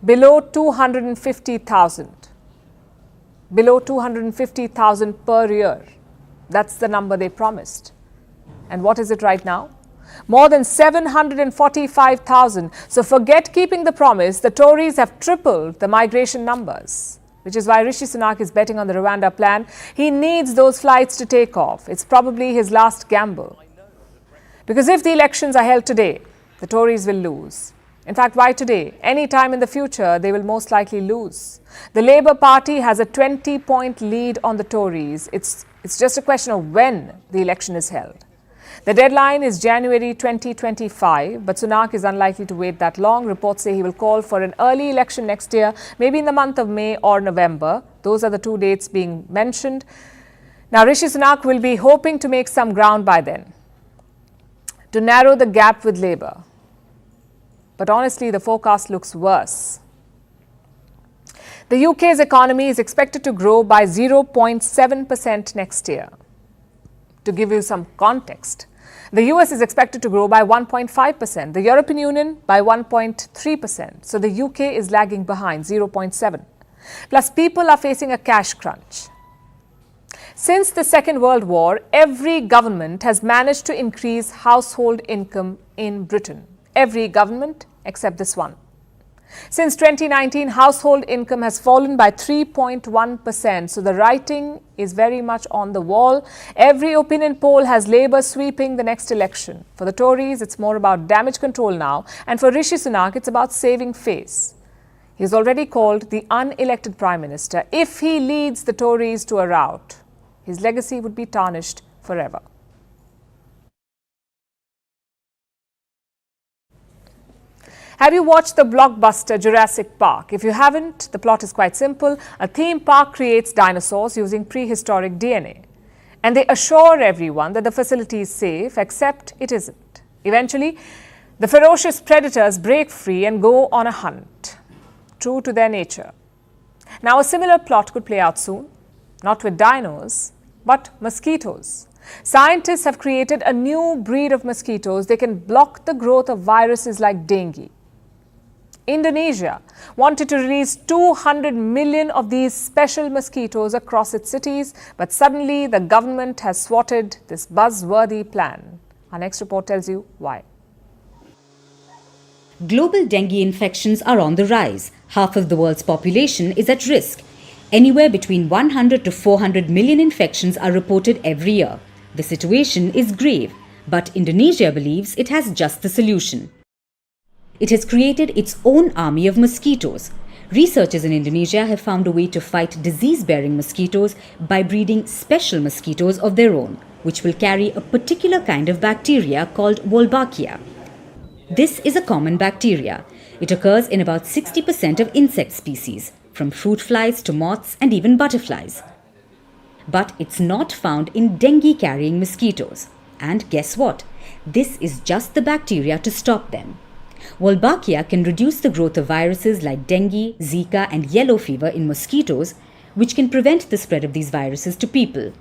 [SPEAKER 1] below 250,000. Below 250,000 per year. That's the number they promised. And what is it right now? More than 745,000. So forget keeping the promise. The Tories have tripled the migration numbers, which is why Rishi Sunak is betting on the Rwanda plan. He needs those flights to take off. It's probably his last gamble. Because if the elections are held today, the Tories will lose. In fact, why today? Any time in the future, they will most likely lose. The Labour Party has a 20-point lead on the Tories. It's just a question of when the election is held. The deadline is January 2025, but Sunak is unlikely to wait that long. Reports say he will call for an early election next year, maybe in the month of May or November. Those are the two dates being mentioned. Now, Rishi Sunak will be hoping to make some ground by then, to narrow the gap with Labour. But honestly, the forecast looks worse. The UK's economy is expected to grow by 0.7% next year. To give you some context, the US is expected to grow by 1.5%, the European Union by 1.3%. So the UK is lagging behind, 0.7%. Plus, people are facing a cash crunch. Since the Second World War, every government has managed to increase household income in Britain. Every government except this one. Since 2019, household income has fallen by 3.1%. So the writing is very much on the wall. Every opinion poll has Labour sweeping the next election. For the Tories, it's more about damage control now. And for Rishi Sunak, it's about saving face. He's already called the unelected Prime Minister. If he leads the Tories to a rout, his legacy would be tarnished forever. Have you watched the blockbuster Jurassic Park? If you haven't, the plot is quite simple. A theme park creates dinosaurs using prehistoric DNA. And they assure everyone that the facility is safe, except it isn't. Eventually, the ferocious predators break free and go on a hunt, true to their nature. Now, a similar plot could play out soon, not with dinos, but mosquitoes. Scientists have created a new breed of mosquitoes. They can block the growth of viruses like dengue. Indonesia wanted to release 200 million of these special mosquitoes across its cities, but suddenly the government has swatted this buzzworthy plan. Our next report tells you why.
[SPEAKER 12] Global dengue infections are on the rise. Half of the world's population is at risk. Anywhere between 100 to 400 million infections are reported every year. The situation is grave, but Indonesia believes it has just the solution. It has created its own army of mosquitoes. Researchers in Indonesia have found a way to fight disease-bearing mosquitoes by breeding special mosquitoes of their own, which will carry a particular kind of bacteria called Wolbachia. This is a common bacteria. It occurs in about 60% of insect species, from fruit flies to moths and even butterflies. But it's not found in dengue-carrying mosquitoes. And guess what? This is just the bacteria to stop them. Wolbachia can reduce the growth of viruses like dengue, Zika and yellow fever in mosquitoes, which can prevent the spread of these viruses to people.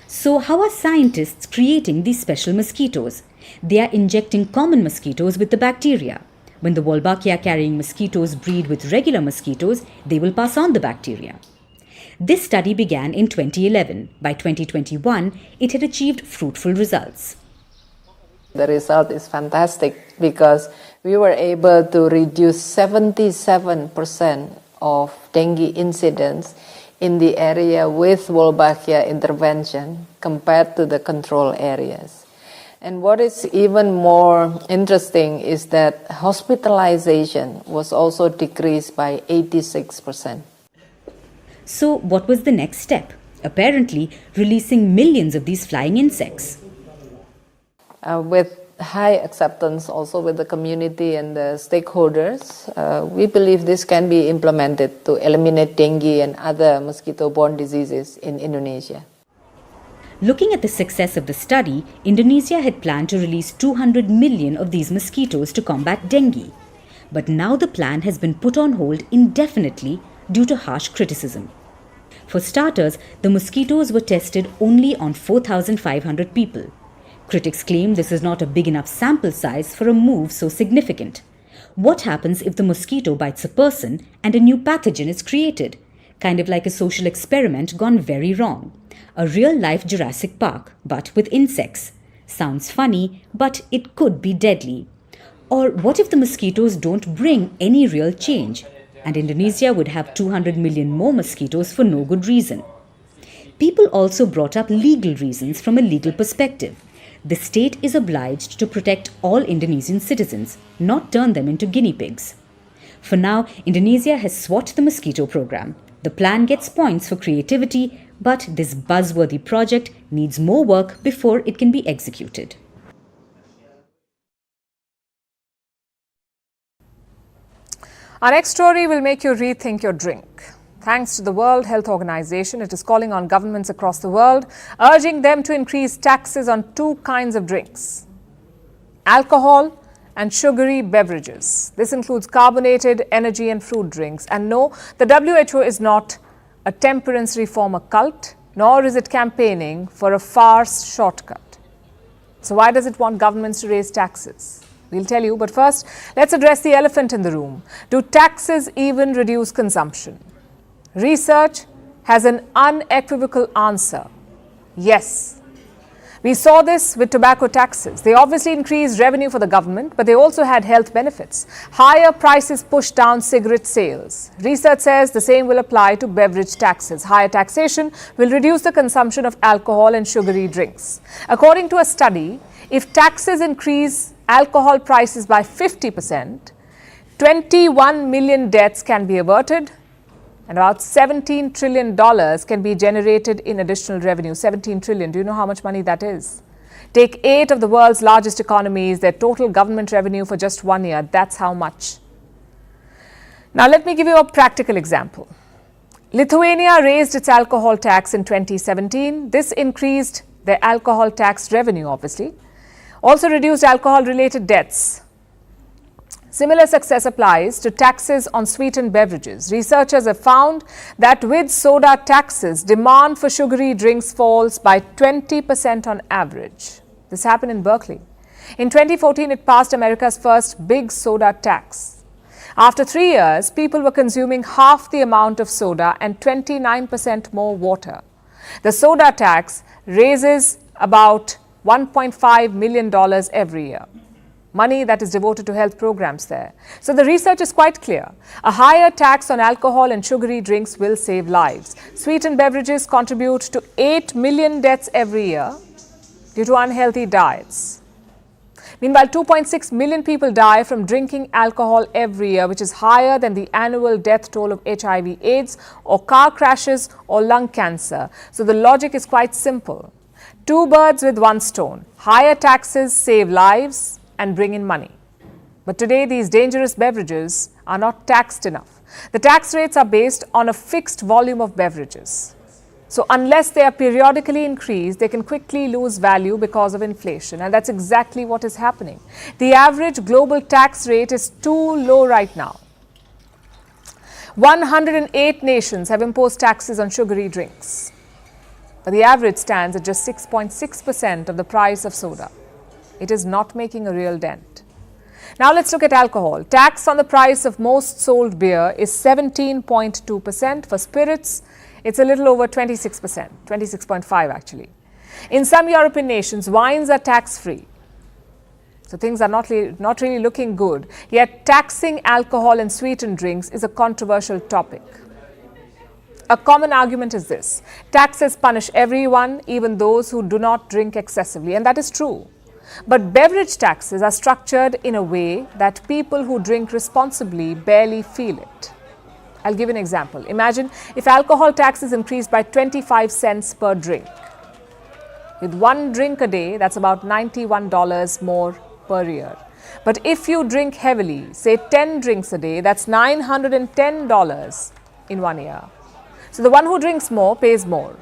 [SPEAKER 12] So how are scientists creating these special mosquitoes? They are injecting common mosquitoes with the bacteria. When the Wolbachia-carrying mosquitoes breed with regular mosquitoes, they will pass on the bacteria. This study began in 2011. By 2021, it had achieved fruitful results.
[SPEAKER 13] The result is fantastic because we were able to reduce 77% of dengue incidents in the area with Wolbachia intervention compared to the control areas. And what is even more interesting is that hospitalization was also decreased by 86%.
[SPEAKER 12] So what was the next step? Apparently, releasing millions of these flying insects.
[SPEAKER 13] With high acceptance also with the community and the stakeholders, we believe this can be implemented to eliminate dengue and other mosquito-borne diseases in Indonesia.
[SPEAKER 12] Looking at the success of the study, Indonesia had planned to release 200 million of these mosquitoes to combat dengue. But now the plan has been put on hold indefinitely due to harsh criticism. For starters, the mosquitoes were tested only on 4,500 people. Critics claim this is not a big enough sample size for a move so significant. What happens if the mosquito bites a person and a new pathogen is created? Kind of like a social experiment gone very wrong. A real-life Jurassic Park, but with insects. Sounds funny, but it could be deadly. Or what if the mosquitoes don't bring any real change? And Indonesia would have 200 million more mosquitoes for no good reason. People also brought up legal reasons from a legal perspective. The state is obliged to protect all Indonesian citizens, not turn them into guinea pigs. For now, Indonesia has swat the mosquito program. The plan gets points for creativity, but this buzzworthy project needs more work before it can be executed.
[SPEAKER 1] Our next story will make you rethink your drink. Thanks to the World Health Organization, it is calling on governments across the world, urging them to increase taxes on two kinds of drinks: alcohol and sugary beverages. This includes carbonated, energy and fruit drinks. And no, the WHO is not a temperance reformer cult, nor is it campaigning for a farce shortcut. So why does it want governments to raise taxes? We'll tell you, but first, let's address the elephant in the room. Do taxes even reduce consumption? Research has an unequivocal answer: yes. We saw this with tobacco taxes. They obviously increased revenue for the government, but they also had health benefits. Higher prices pushed down cigarette sales. Research says the same will apply to beverage taxes. Higher taxation will reduce the consumption of alcohol and sugary drinks. According to a study, if taxes increase alcohol prices by 50%, 21 million deaths can be averted, and about $17 trillion can be generated in additional revenue. 17 trillion. Do you know how much money that is? Take 8 of the world's largest economies, their total government revenue for just 1 year. That's how much. Now, let me give you a practical example. Lithuania raised its alcohol tax in 2017. This increased their alcohol tax revenue, obviously. Also reduced alcohol-related deaths. Similar success applies to taxes on sweetened beverages. Researchers have found that with soda taxes, demand for sugary drinks falls by 20% on average. This happened in Berkeley. In 2014, it passed America's first big soda tax. After 3 years, people were consuming half the amount of soda and 29% more water. The soda tax raises about $1.5 million every year. Money that is devoted to health programs there. So the research is quite clear. A higher tax on alcohol and sugary drinks will save lives. Sweetened beverages contribute to 8 million deaths every year due to unhealthy diets. Meanwhile, 2.6 million people die from drinking alcohol every year, which is higher than the annual death toll of HIV/AIDS or car crashes or lung cancer. So the logic is quite simple. 2 birds with 1 stone. Higher taxes save lives and bring in money. But today, these dangerous beverages are not taxed enough. The tax rates are based on a fixed volume of beverages. So unless they are periodically increased, they can quickly lose value because of inflation. And that's exactly what is happening. The average global tax rate is too low right now. 108 nations have imposed taxes on sugary drinks. But the average stands at just 6.6% of the price of soda. It is not making a real dent. Now let's look at alcohol. Tax on the price of most sold beer is 17.2%. For spirits, it's a little over 26%, 26.5% actually. In some European nations, wines are tax-free. So things are not really looking good. Yet taxing alcohol and sweetened drinks is a controversial topic. A common argument is this: taxes punish everyone, even those who do not drink excessively, and that is true. But beverage taxes are structured in a way that people who drink responsibly barely feel it. I'll give an example. Imagine if alcohol tax is increased by 25 cents per drink. With 1 drink a day, that's about $91 more per year. But if you drink heavily, say 10 drinks a day, that's $910 in 1 year. So the one who drinks more pays more.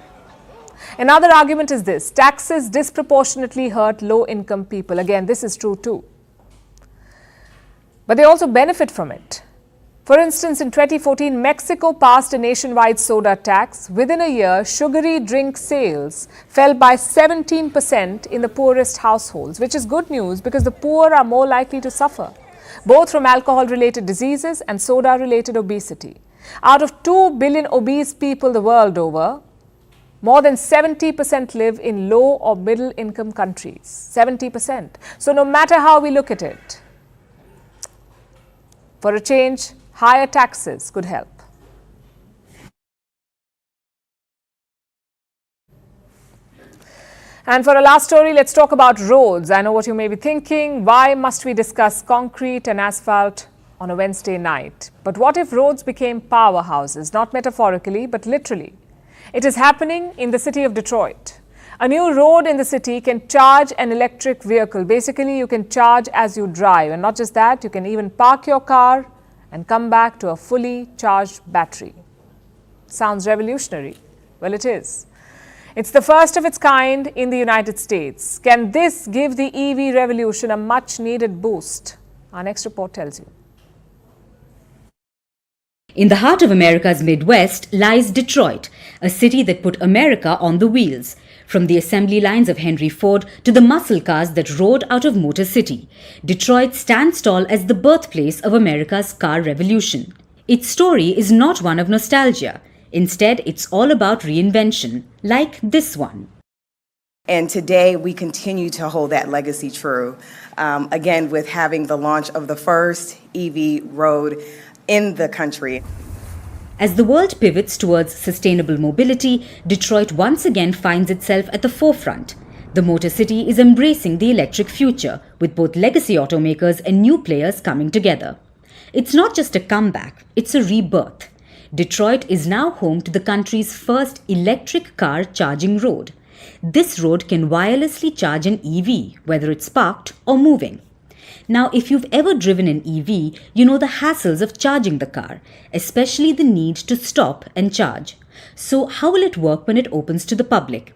[SPEAKER 1] Another argument is this: taxes disproportionately hurt low-income people. Again, this is true too. But they also benefit from it. For instance, in 2014, Mexico passed a nationwide soda tax. Within a year, sugary drink sales fell by 17% in the poorest households, which is good news because the poor are more likely to suffer, both from alcohol-related diseases and soda-related obesity. Out of 2 billion obese people the world over, more than 70% live in low or middle income countries. 70%. So no matter how we look at it, for a change, higher taxes could help. And for our last story, let's talk about roads. I know what you may be thinking. Why must we discuss concrete and asphalt on a Wednesday night? But what if roads became powerhouses, not metaphorically, but literally? It is happening in the city of Detroit. A new road in the city can charge an electric vehicle. Basically, you can charge as you drive. And not just that, you can even park your car and come back to a fully charged battery. Sounds revolutionary. Well, it is. It's the first of its kind in the United States. Can this give the EV revolution a much-needed boost? Our next report tells you.
[SPEAKER 12] In the heart of America's Midwest lies Detroit, a city that put America on the wheels. From the assembly lines of Henry Ford to the muscle cars that roared out of Motor City, Detroit stands tall as the birthplace of America's car revolution. Its story is not one of nostalgia. Instead, it's all about reinvention, like this one.
[SPEAKER 14] And today we continue to hold that legacy true, again, with having the launch of the first EV road in the country.
[SPEAKER 12] As the world pivots towards sustainable mobility, Detroit once again finds itself at the forefront. The Motor City is embracing the electric future, with both legacy automakers and new players coming together. It's not just a comeback, it's a rebirth. Detroit is now home to the country's first electric car charging road. This road can wirelessly charge an EV, whether it's parked or moving. Now, if you've ever driven an EV, you know the hassles of charging the car, especially the need to stop and charge. So how will it work when it opens to the public?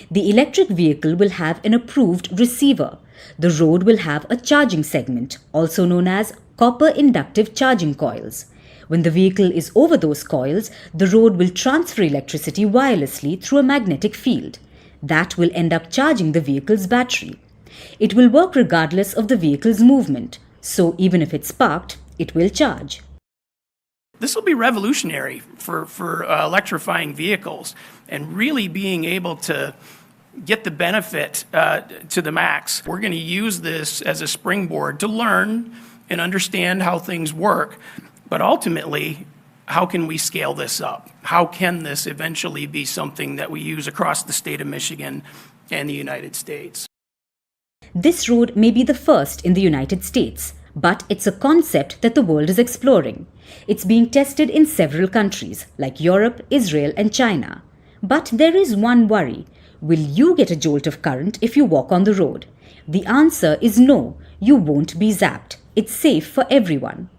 [SPEAKER 12] The electric vehicle will have an approved receiver. The road will have a charging segment, also known as copper inductive charging coils. When the vehicle is over those coils, the road will transfer electricity wirelessly through a magnetic field. That will end up charging the vehicle's battery. It will work regardless of the vehicle's movement, so even if it's parked, it will charge.
[SPEAKER 15] This will be revolutionary for electrifying vehicles and really being able to get the benefit to the max. We're going to use this as a springboard to learn and understand how things work, but ultimately, how can we scale this up? How can this eventually be something that we use across the state of Michigan and the United States?
[SPEAKER 12] This road may be the first in the United States, but it's a concept that the world is exploring. It's being tested in several countries like Europe, Israel, and China. But there is one worry. Will you get a jolt of current if you walk on the road? The answer is no, you won't be zapped. It's safe for everyone.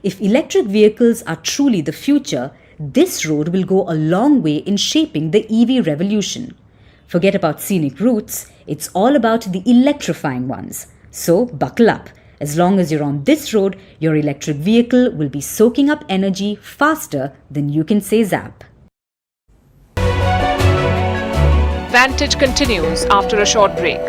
[SPEAKER 12] If electric vehicles are truly the future, this road will go a long way in shaping the EV revolution. Forget about scenic routes, it's all about the electrifying ones. So buckle up. As long as you're on this road, your electric vehicle will be soaking up energy faster than you can say zap.
[SPEAKER 1] Vantage continues after a short break.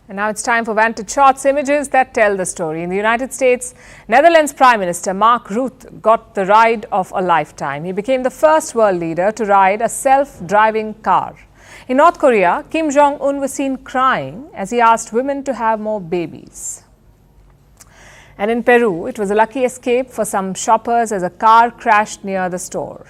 [SPEAKER 1] And now it's time for Vantage Shots, images that tell the story. In the United States, Netherlands Prime Minister Mark Rutte got the ride of a lifetime. He became the first world leader to ride a self-driving car. In North Korea, Kim Jong-un was seen crying as he asked women to have more babies. And in Peru, it was a lucky escape for some shoppers as a car crashed near the store.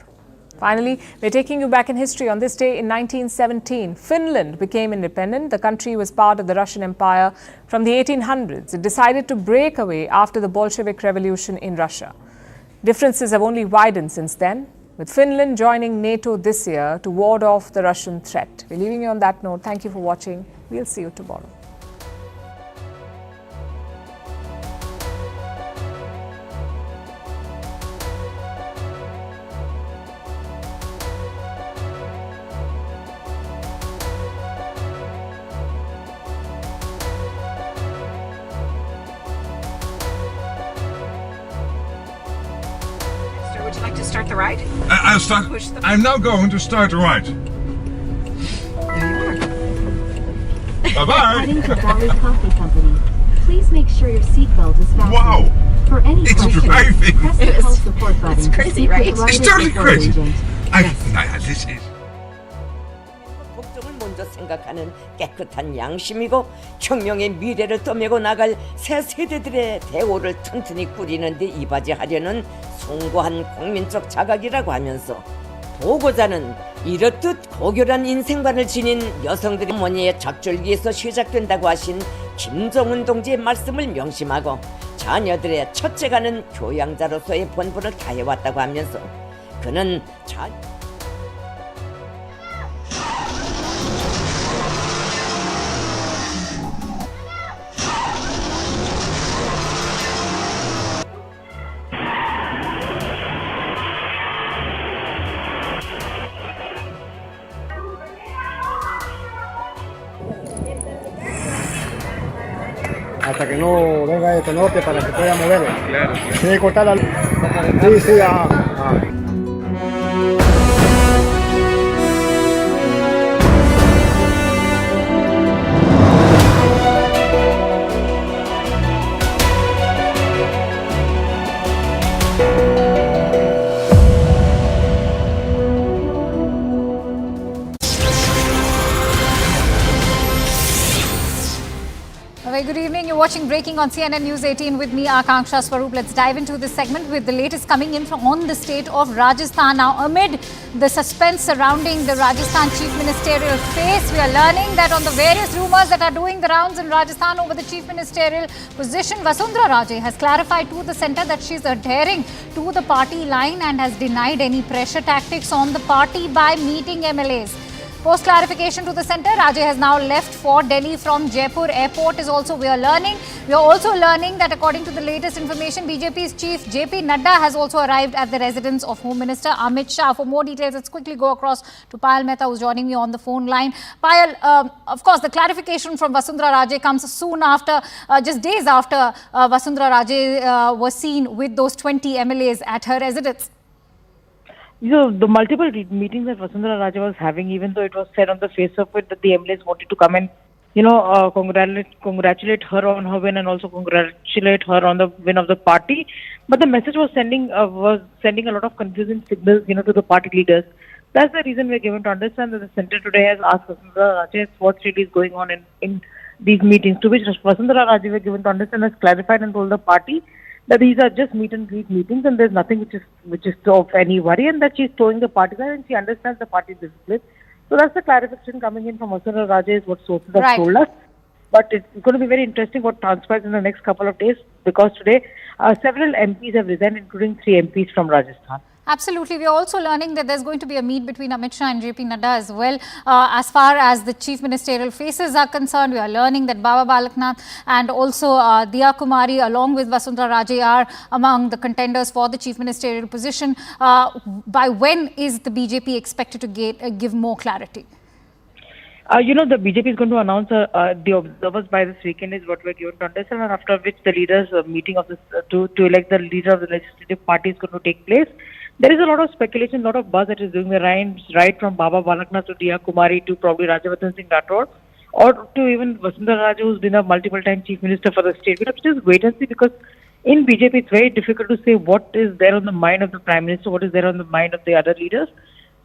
[SPEAKER 1] Finally, we're taking you back in history. On this day in 1917, Finland became independent. The country was part of the Russian Empire from the 1800s. It decided to break away after the Bolshevik Revolution in Russia. Differences have only widened since then, with Finland joining NATO this year to ward off the Russian threat. We're leaving you on that note. Thank you for watching. We'll see you tomorrow.
[SPEAKER 16] Would you like to start the ride?
[SPEAKER 17] I'm now going to start the ride. Bye-bye.
[SPEAKER 18] Heading to Valley Coffee Company. Please make sure your seatbelt is fastened.
[SPEAKER 17] Wow.
[SPEAKER 18] For any questions,
[SPEAKER 17] driving.
[SPEAKER 18] press the call support button.
[SPEAKER 16] It's crazy, right?
[SPEAKER 17] It's totally crazy. This is.
[SPEAKER 19] 걱정을 먼저 생각하는 깨끗한 양심이고 혁명의 미래를 떠메고 나갈 새 세대들의 대오를 튼튼히 꾸리는 데 이바지하려는 숭고한 국민적 자각이라고 하면서 보고자는 이렇듯 고결한 인생관을 지닌 여성들의 어머니의 잡줄기에서 시작된다고 하신 김정은 동지의 말씀을 명심하고 자녀들의 첫째가는 교양자로서의 본분을 다해왔다고 하면서 그는
[SPEAKER 20] hasta que no venga este norte para que pueda mover. Claro. Tiene que cortar la luz. Sí, sí,
[SPEAKER 21] Very good evening. You're watching Breaking on CNN News 18 with me, Akanksha Swaroop. Let's dive into this segment with the latest coming in from on the state of Rajasthan. Now, amid the suspense surrounding the Rajasthan chief ministerial race, we are learning that on the various rumours that are doing the rounds in Rajasthan over the chief ministerial position, Vasundhara Raje has clarified to the centre that she's adhering to the party line and has denied any pressure tactics on the party by meeting MLAs. Post clarification to the centre, Raje has now left for Delhi from Jaipur airport is also we are learning. We are also learning that according to the latest information, BJP's chief JP Nadda has also arrived at the residence of Home Minister Amit Shah. For more details, let's quickly go across to Payal Mehta, who's joining me on the phone line. Payal, of course, the clarification from Vasundhara Raje comes soon after, just days after Vasundhara Raje was seen with those 20 MLAs at her residence.
[SPEAKER 22] The multiple meetings that Vasundhara Raje was having, even though it was said on the face of it that the MLAs wanted to come and, congratulate her on her win and also congratulate her on the win of the party, but the message was sending a lot of confusing signals, to the party leaders. That's the reason we're given to understand that the centre today has asked Vasundhara Raje what really is going on in these meetings, to which Vasundhara Raje were given to understand has clarified and told the party that these are just meet and greet meetings and there's nothing which is of any worry, and that she's towing the party there and she understands the party's discipline. So that's the clarification coming in from Vasundhara Raje is what sources have told us. But it's going to be very interesting what transpires in the next couple of days, because today several MPs have resigned, including 3 MPs from Rajasthan.
[SPEAKER 21] Absolutely. We are also learning that there's going to be a meet between Amit Shah and JP Nadda as well. As far as the chief ministerial faces are concerned, we are learning that Baba Balaknath and also Diya Kumari along with Vasundhara Raje are among the contenders for the chief ministerial position. By when is the BJP expected to give more clarity?
[SPEAKER 22] The BJP is going to announce the observers by this weekend is what we're given to understand, and after which the leaders meeting of this to elect the leader of the legislative party is going to take place. There is a lot of speculation, a lot of buzz that is doing the rounds, right from Baba Balaknath to Diya Kumari to probably Rajavardhan Singh Rathore, or to even Vasundhara Raje, who's been a multiple-time chief minister for the state. We have to just wait and see, because in BJP it's very difficult to say what is there on the mind of the Prime Minister, what is there on the mind of the other leaders.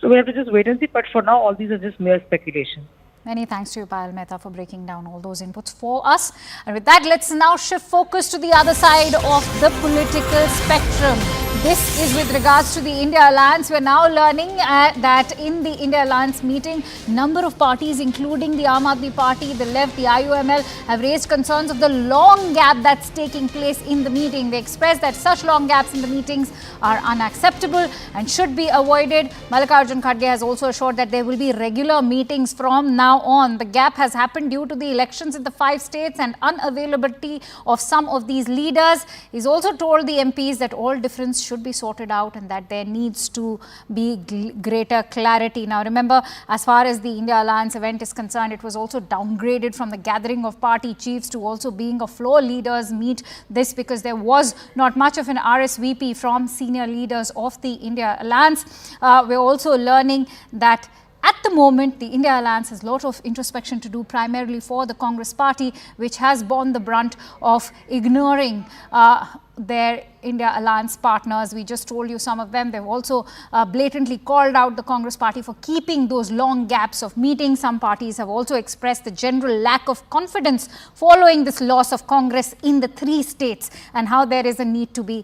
[SPEAKER 22] So we have to just wait and see. But for now, all these are just mere speculation.
[SPEAKER 21] Many thanks to you, Payal Mehta, for breaking down all those inputs for us. And with that, let's now shift focus to the other side of the political spectrum. This is with regards to the India Alliance. We're now learning that in the India Alliance meeting, number of parties, including the Aam Aadmi Party, the Left, the IUML, have raised concerns of the long gap that's taking place in the meeting. They expressed that such long gaps in the meetings are unacceptable and should be avoided. Mallikarjun Kharge has also assured that there will be regular meetings from now on. The gap has happened due to the elections in the 5 states and unavailability of some of these leaders. He's also told the MPs that all difference should be sorted out and that there needs to be greater clarity. Now remember, as far as the India Alliance event is concerned, it was also downgraded from the gathering of party chiefs to also being a floor leaders meet. This because there was not much of an RSVP from senior leaders of the India Alliance. We're also learning that at the moment, the India Alliance has a lot of introspection to do, primarily for the Congress party, which has borne the brunt of ignoring their India Alliance partners. We just told you some of them. They've also blatantly called out the Congress party for keeping those long gaps of meetings. Some parties have also expressed the general lack of confidence following this loss of Congress in the 3 states, and how there is a need to be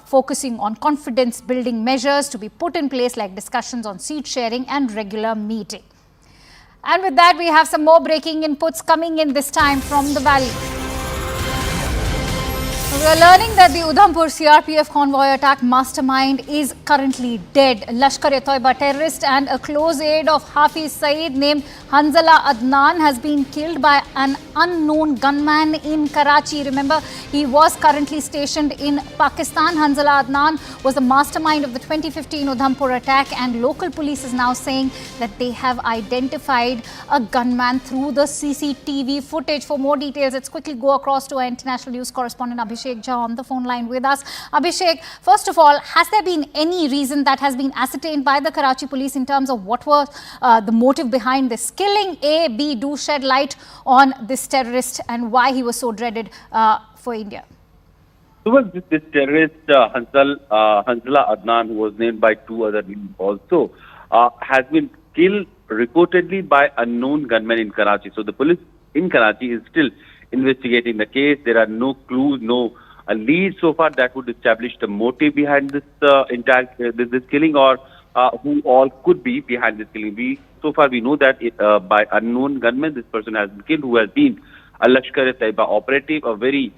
[SPEAKER 21] focusing on confidence building measures to be put in place, like discussions on seat sharing and regular meeting. And with that, we have some more breaking inputs coming in, this time from the Valley. We are learning that the Udhampur CRPF convoy attack mastermind is currently dead. Lashkar-e-Toiba terrorist and a close aide of Hafiz Saeed named Hanzala Adnan has been killed by an unknown gunman in Karachi. Remember, he was currently stationed in Pakistan. Hanzala Adnan was the mastermind of the 2015 Udhampur attack, and local police is now saying that they have identified a gunman through the CCTV footage. For more details, let's quickly go across to our international news correspondent Abhishek Jha on the phone line with us. Abhishek, first of all, has there been any reason that has been ascertained by the Karachi police in terms of what was the motive behind this killing? A, B, do shed light on this terrorist and why he was so dreaded for India.
[SPEAKER 3] So was this terrorist Hanzala Adnan, who was named by 2 other names also, has been killed reportedly by unknown gunmen in Karachi. So the police in Karachi is still investigating the case. There are no clues, no leads so far that would establish the motive behind this this killing, or who all could be behind this killing. So far we know that by unknown gunmen, this person has been killed, who has been a Lashkar-e-Taiba operative, a very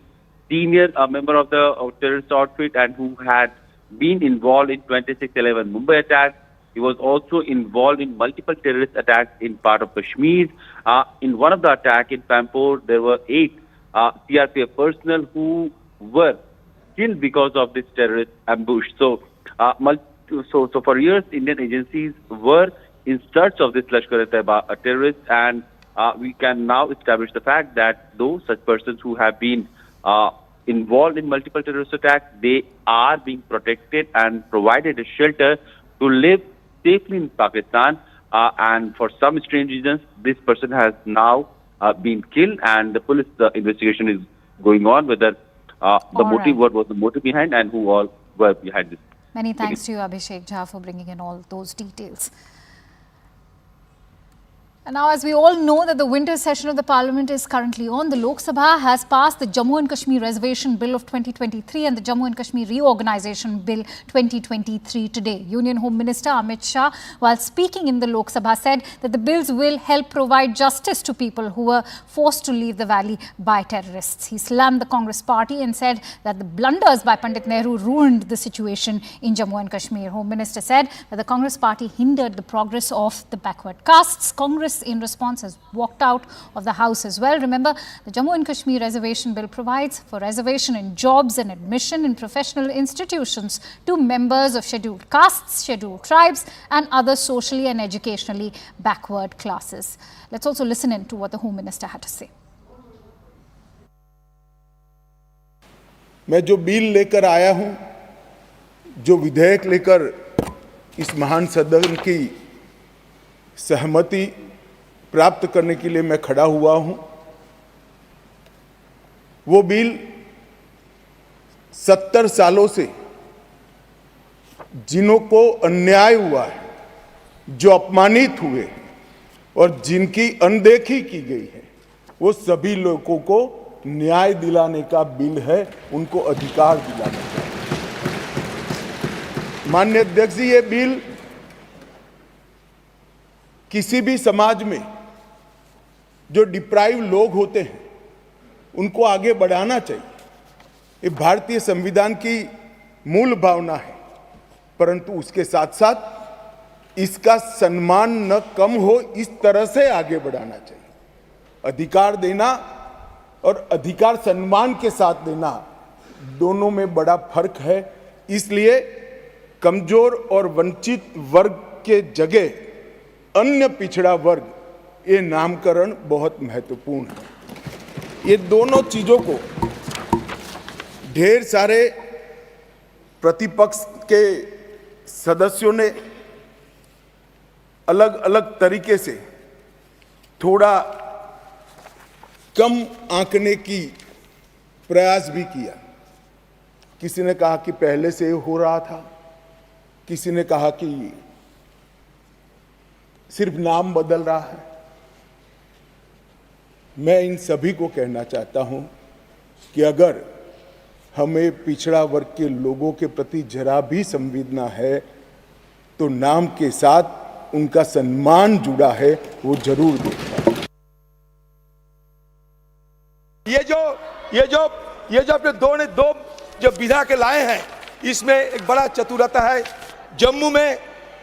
[SPEAKER 3] senior member of the terrorist outfit, and who had been involved in 26/11 Mumbai attack. He was also involved in multiple terrorist attacks in part of Kashmir. In one of the attacks in Pampore, there were 8 CRPF personnel who were killed because of this terrorist ambush. So, so for years, Indian agencies were in search of this Lashkar-e-Taiba terrorist, and we can now establish the fact that those such persons who have been involved in multiple terrorist attacks, they are being protected and provided a shelter to live safely in Pakistan, and for some strange reasons, this person has now been killed, and the police investigation is going on whether what was the motive behind, and who all were behind this.
[SPEAKER 21] Many thanks to you, Abhishek Jha, for bringing in all those details. And now, as we all know that the winter session of the Parliament is currently on, the Lok Sabha has passed the Jammu and Kashmir Reservation Bill of 2023 and the Jammu and Kashmir Reorganisation Bill 2023 today. Union Home Minister Amit Shah, while speaking in the Lok Sabha, said that the bills will help provide justice to people who were forced to leave the valley by terrorists. He slammed the Congress party and said that the blunders by Pandit Nehru ruined the situation in Jammu and Kashmir. Home Minister said that the Congress party hindered the progress of the backward castes. Congress, in response, has walked out of the House as well. Remember, the Jammu and Kashmir Reservation Bill provides for reservation in jobs and admission in professional institutions to members of scheduled castes, scheduled tribes, and other socially and educationally backward classes. Let's also listen in to what the Home Minister had to say.
[SPEAKER 16] मैं जो bill लेकर आया हूं, जो विधेयक लेकर इस महान सदन की सहमति प्राप्त करने के लिए मैं खड़ा हुआ हूं, वो बिल 70 सालों से जिन्हों को अन्याय हुआ है, जो अपमानित हुए और जिनकी अनदेखी की गई है, वो सभी लोगों को न्याय दिलाने का बिल है, उनको अधिकार दिलाने का। माननीय अध्यक्ष जी, ये बिल किसी भी समाज में जो डिप्राइव लोग होते हैं उनको आगे बढ़ाना चाहिए। ये भारतीय संविधान की मूल भावना है, परंतु उसके साथ साथ इसका सम्मान न कम हो, इस तरह से आगे बढ़ाना चाहिए। अधिकार देना और अधिकार सम्मान के साथ देना, दोनों में बड़ा फर्क है। इसलिए कमजोर और वंचित वर्ग के जगह अन्य पिछड़ा वर्ग, ये नामकरण बहुत महत्वपूर्ण है। ये दोनों चीजों को ढेर सारे प्रतिपक्ष के सदस्यों ने अलग अलग तरीके से थोड़ा कम आंकने की प्रयास भी किया। किसी ने कहा कि पहले से हो रहा था, किसी ने कहा कि सिर्फ नाम बदल रहा है। मैं इन सभी को कहना चाहता हूं कि अगर हमें पिछड़ा वर्ग के लोगों के प्रति जरा भी संवेदना है तो नाम के साथ उनका सम्मान जुड़ा है, वो जरूर देखना।
[SPEAKER 4] ये जो अपने दो जो विधा के लाए हैं, इसमें एक बड़ा चतुरता है। जम्मू में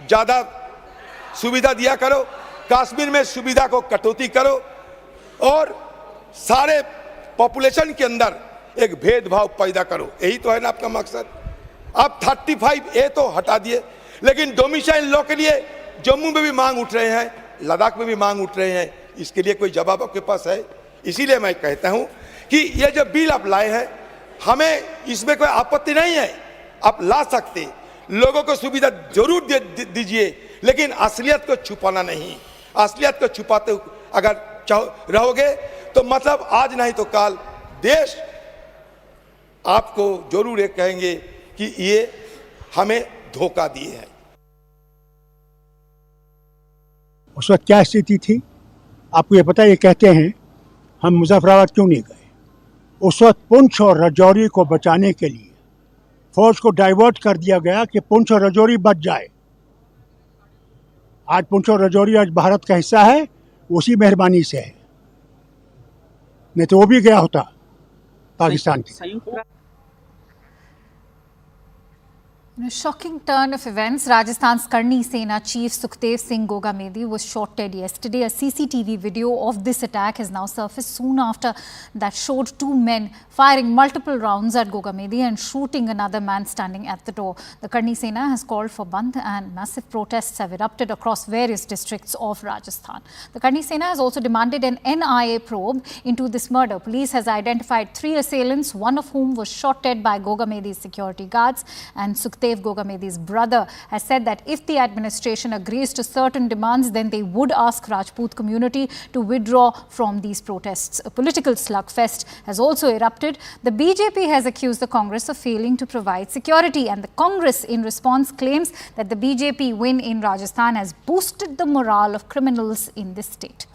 [SPEAKER 4] ज्यादा सुविधा दिया करो, कश्मीर में सुविधा को कटौती करो और सारे पॉपुलेशन के अंदर एक भेदभाव पैदा करो। यही तो है ना आपका मकसद। आप 35A तो हटा दिए, लेकिन डोमिसाइल लॉ के लिए जम्मू में भी मांग उठ रहे हैं, लद्दाख में भी मांग उठ रहे हैं। इसके लिए कोई जवाब आपके पास है? इसीलिए मैं कहता हूं कि ये जो बिल आप लाए हैं, हमें इसमें कोई आपत्ति नहीं है। आप ला सकते, लोगों को सुविधा जरूर दीजिए, लेकिन असलियत को छुपाना नहीं। असलियत को छुपाते अगर रहोगे तो मतलब आज नहीं तो कल देश आपको जरूर ये कहेंगे कि ये हमें धोखा दिए है।
[SPEAKER 6] उस वक्त क्या स्थिति थी आपको ये पता है? ये कहते हैं हम मुजफ्फराबाद क्यों नहीं गए। उस वक्त पुंछ और राजौरी को बचाने के लिए फौज को डाइवर्ट कर दिया गया कि पुंछ और राजौरी बच जाए। आज पुंछ और राजौरी आज भारत का हिस्सा है, उसी मेहरबानी से है, नहीं तो वो भी गया होता पाकिस्तान की।
[SPEAKER 21] In a shocking turn of events, Rajasthan's Karni Sena chief Sukhdev Singh Gogamedi was shot dead yesterday. A CCTV video of this attack has now surfaced soon after that showed two men firing multiple rounds at Gogamedi and shooting another man standing at the door. The Karni Sena has called for Bandh and massive protests have erupted across various districts of Rajasthan. The Karni Sena has also demanded an NIA probe into this murder. Police has identified 3 assailants, one of whom was shot dead by Gogamedi's security guards, and Sukhdev Gogamedi's brother has said that if the administration agrees to certain demands, then they would ask Rajput community to withdraw from these protests. A political slugfest has also erupted. The BJP has accused the Congress of failing to provide security, and the Congress in response claims that the BJP win in Rajasthan has boosted the morale of criminals in this state.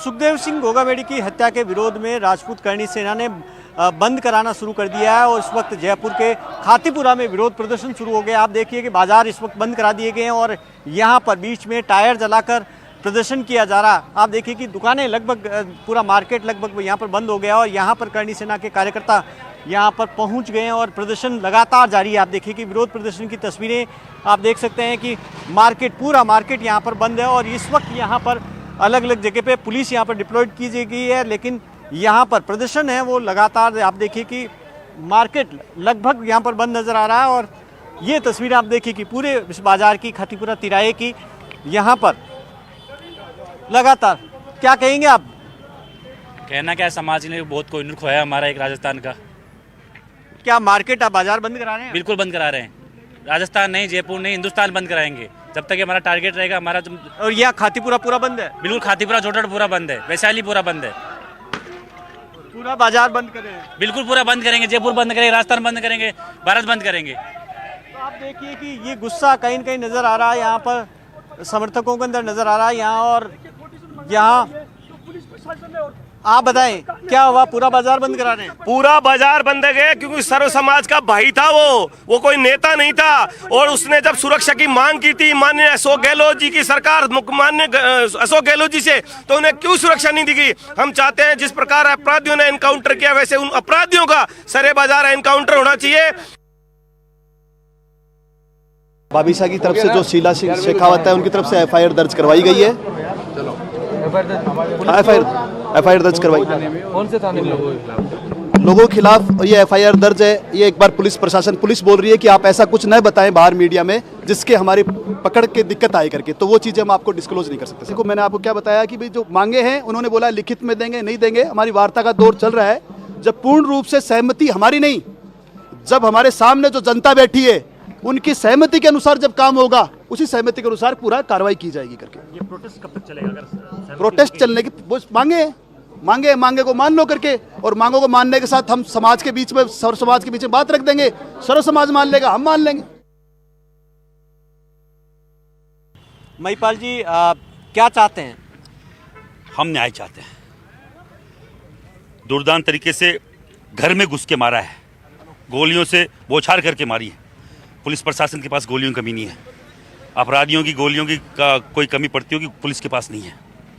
[SPEAKER 23] Sukhdev Singh Gogamedi की हत्या के विरोध में राजपूत करणी सेना ने बंद कराना शुरू कर दिया है और इस वक्त जयपुर के खातीपुरा में विरोध प्रदर्शन शुरू हो गया। आप देखिए कि बाजार इस वक्त बंद करा दिए गए हैं और यहाँ पर बीच में टायर जलाकर प्रदर्शन किया जा रहा। आप देखिए कि दुकानें लगभग पूरा मार्केट लगभग यहाँ पर बंद हो गया और यहाँ पर करणी सेना के कार्यकर्ता यहाँ पर पहुँच गए हैं और प्रदर्शन लगातार जारी है। आप देखिए कि विरोध प्रदर्शन की तस्वीरें आप देख सकते हैं कि पूरा मार्केट यहाँ पर बंद है और इस वक्त यहाँ पर अलग अलग जगह पे पुलिस यहाँ पर डिप्लॉयड की गई है, लेकिन यहाँ पर प्रदर्शन है वो लगातार। आप देखिए कि मार्केट लगभग यहाँ पर बंद नज़र आ रहा है और ये तस्वीर आप देखिए कि पूरे इस बाज़ार की खातीपुरा तिराहे की यहाँ पर लगातार। क्या कहेंगे आप?
[SPEAKER 24] कहना क्या है, समाज ने बहुत कोहिनूर खोया हमारा एक राजस्थान का।
[SPEAKER 23] क्या मार्केट आप बाजार बंद करा रहे हैं?
[SPEAKER 24] बिल्कुल बंद करा रहे हैं। राजस्थान नहीं, जयपुर नहीं, हिंदुस्तान बंद कराएंगे जब तक हमारा टारगेट रहेगा। हमारा
[SPEAKER 23] और यह खातीपुरा पूरा बंद है?
[SPEAKER 24] बिल्कुल, खातीपुरा जोटड़ पूरा बंद है, वैशाली पूरा बंद है।
[SPEAKER 23] पूरा बाजार बंद करें?
[SPEAKER 24] बिल्कुल पूरा बंद करेंगे। जयपुर बंद करेंगे, राजस्थान बंद करेंगे, भारत बंद करेंगे।
[SPEAKER 23] तो आप देखिए कि ये गुस्सा कहीं न कहीं नजर आ रहा है, यहाँ पर समर्थकों के अंदर नजर आ रहा है यहाँ, और यहाँ आप बताएं क्या हुआ? पूरा बाजार बंद करा रहे हैं?
[SPEAKER 5] पूरा बाजार बंद है क्योंकि सर्व समाज का भाई था वो कोई नेता नहीं था। और उसने जब सुरक्षा की मांग की थी माननीय अशोक गहलोत जी की सरकार, माननीय अशोक गहलोत जी से, तो उन्हें क्यों सुरक्षा नहीं दी? हम चाहते हैं जिस प्रकार अपराधियों ने एनकाउंटर किया वैसे उन अपराधियों का सरे बाजार एनकाउंटर होना चाहिए।
[SPEAKER 7] बाबीसा की तरफ से जो शीला शेखावत है उनकी तरफ से एफआईआर दर्ज करवाई गई है। एफआईआर दर्ज करवाई।
[SPEAKER 8] कौन से थाने में?
[SPEAKER 7] लोगों के खिलाफ ये एफआईआर दर्ज है। ये एक बार पुलिस बोल रही है कि आप ऐसा कुछ न बताएं बाहर मीडिया में जिसके हमारी पकड़ के दिक्कत आए करके, तो वो चीज़ें हम आपको डिस्क्लोज नहीं कर सकते। देखो मैंने आपको क्या बताया कि भाई जो मांगे हैं उन्होंने बोला लिखित में देंगे, नहीं देंगे। हमारी वार्ता का दौर चल रहा है। जब पूर्ण रूप से सहमति हमारी नहीं, जब हमारे सामने जो जनता बैठी है उनकी सहमति के अनुसार जब काम होगा उसी सहमति के अनुसार पूरा कार्रवाई की जाएगी करके।
[SPEAKER 23] ये प्रोटेस्ट कब तक चलेगा? अगर
[SPEAKER 7] प्रोटेस्ट चलने की मांगे को मान लो करके, और मांगों को मानने के साथ हम समाज के बीच में, सर्व समाज के बीच में बात रख देंगे। सर्व समाज मान लेगा, हम मान लेंगे।
[SPEAKER 23] महिपाल जी क्या चाहते हैं?
[SPEAKER 9] हम न्याय चाहते हैं। दुर्दांत तरीके से घर में घुस के मारा है, गोलियों से बौछार करके मारी है। पुलिस प्रशासन के पास गोलियों की कमी नहीं है। अपराधियों की गोलियों की कोई कमी पड़ती होगी, पुलिस के पास नहीं है।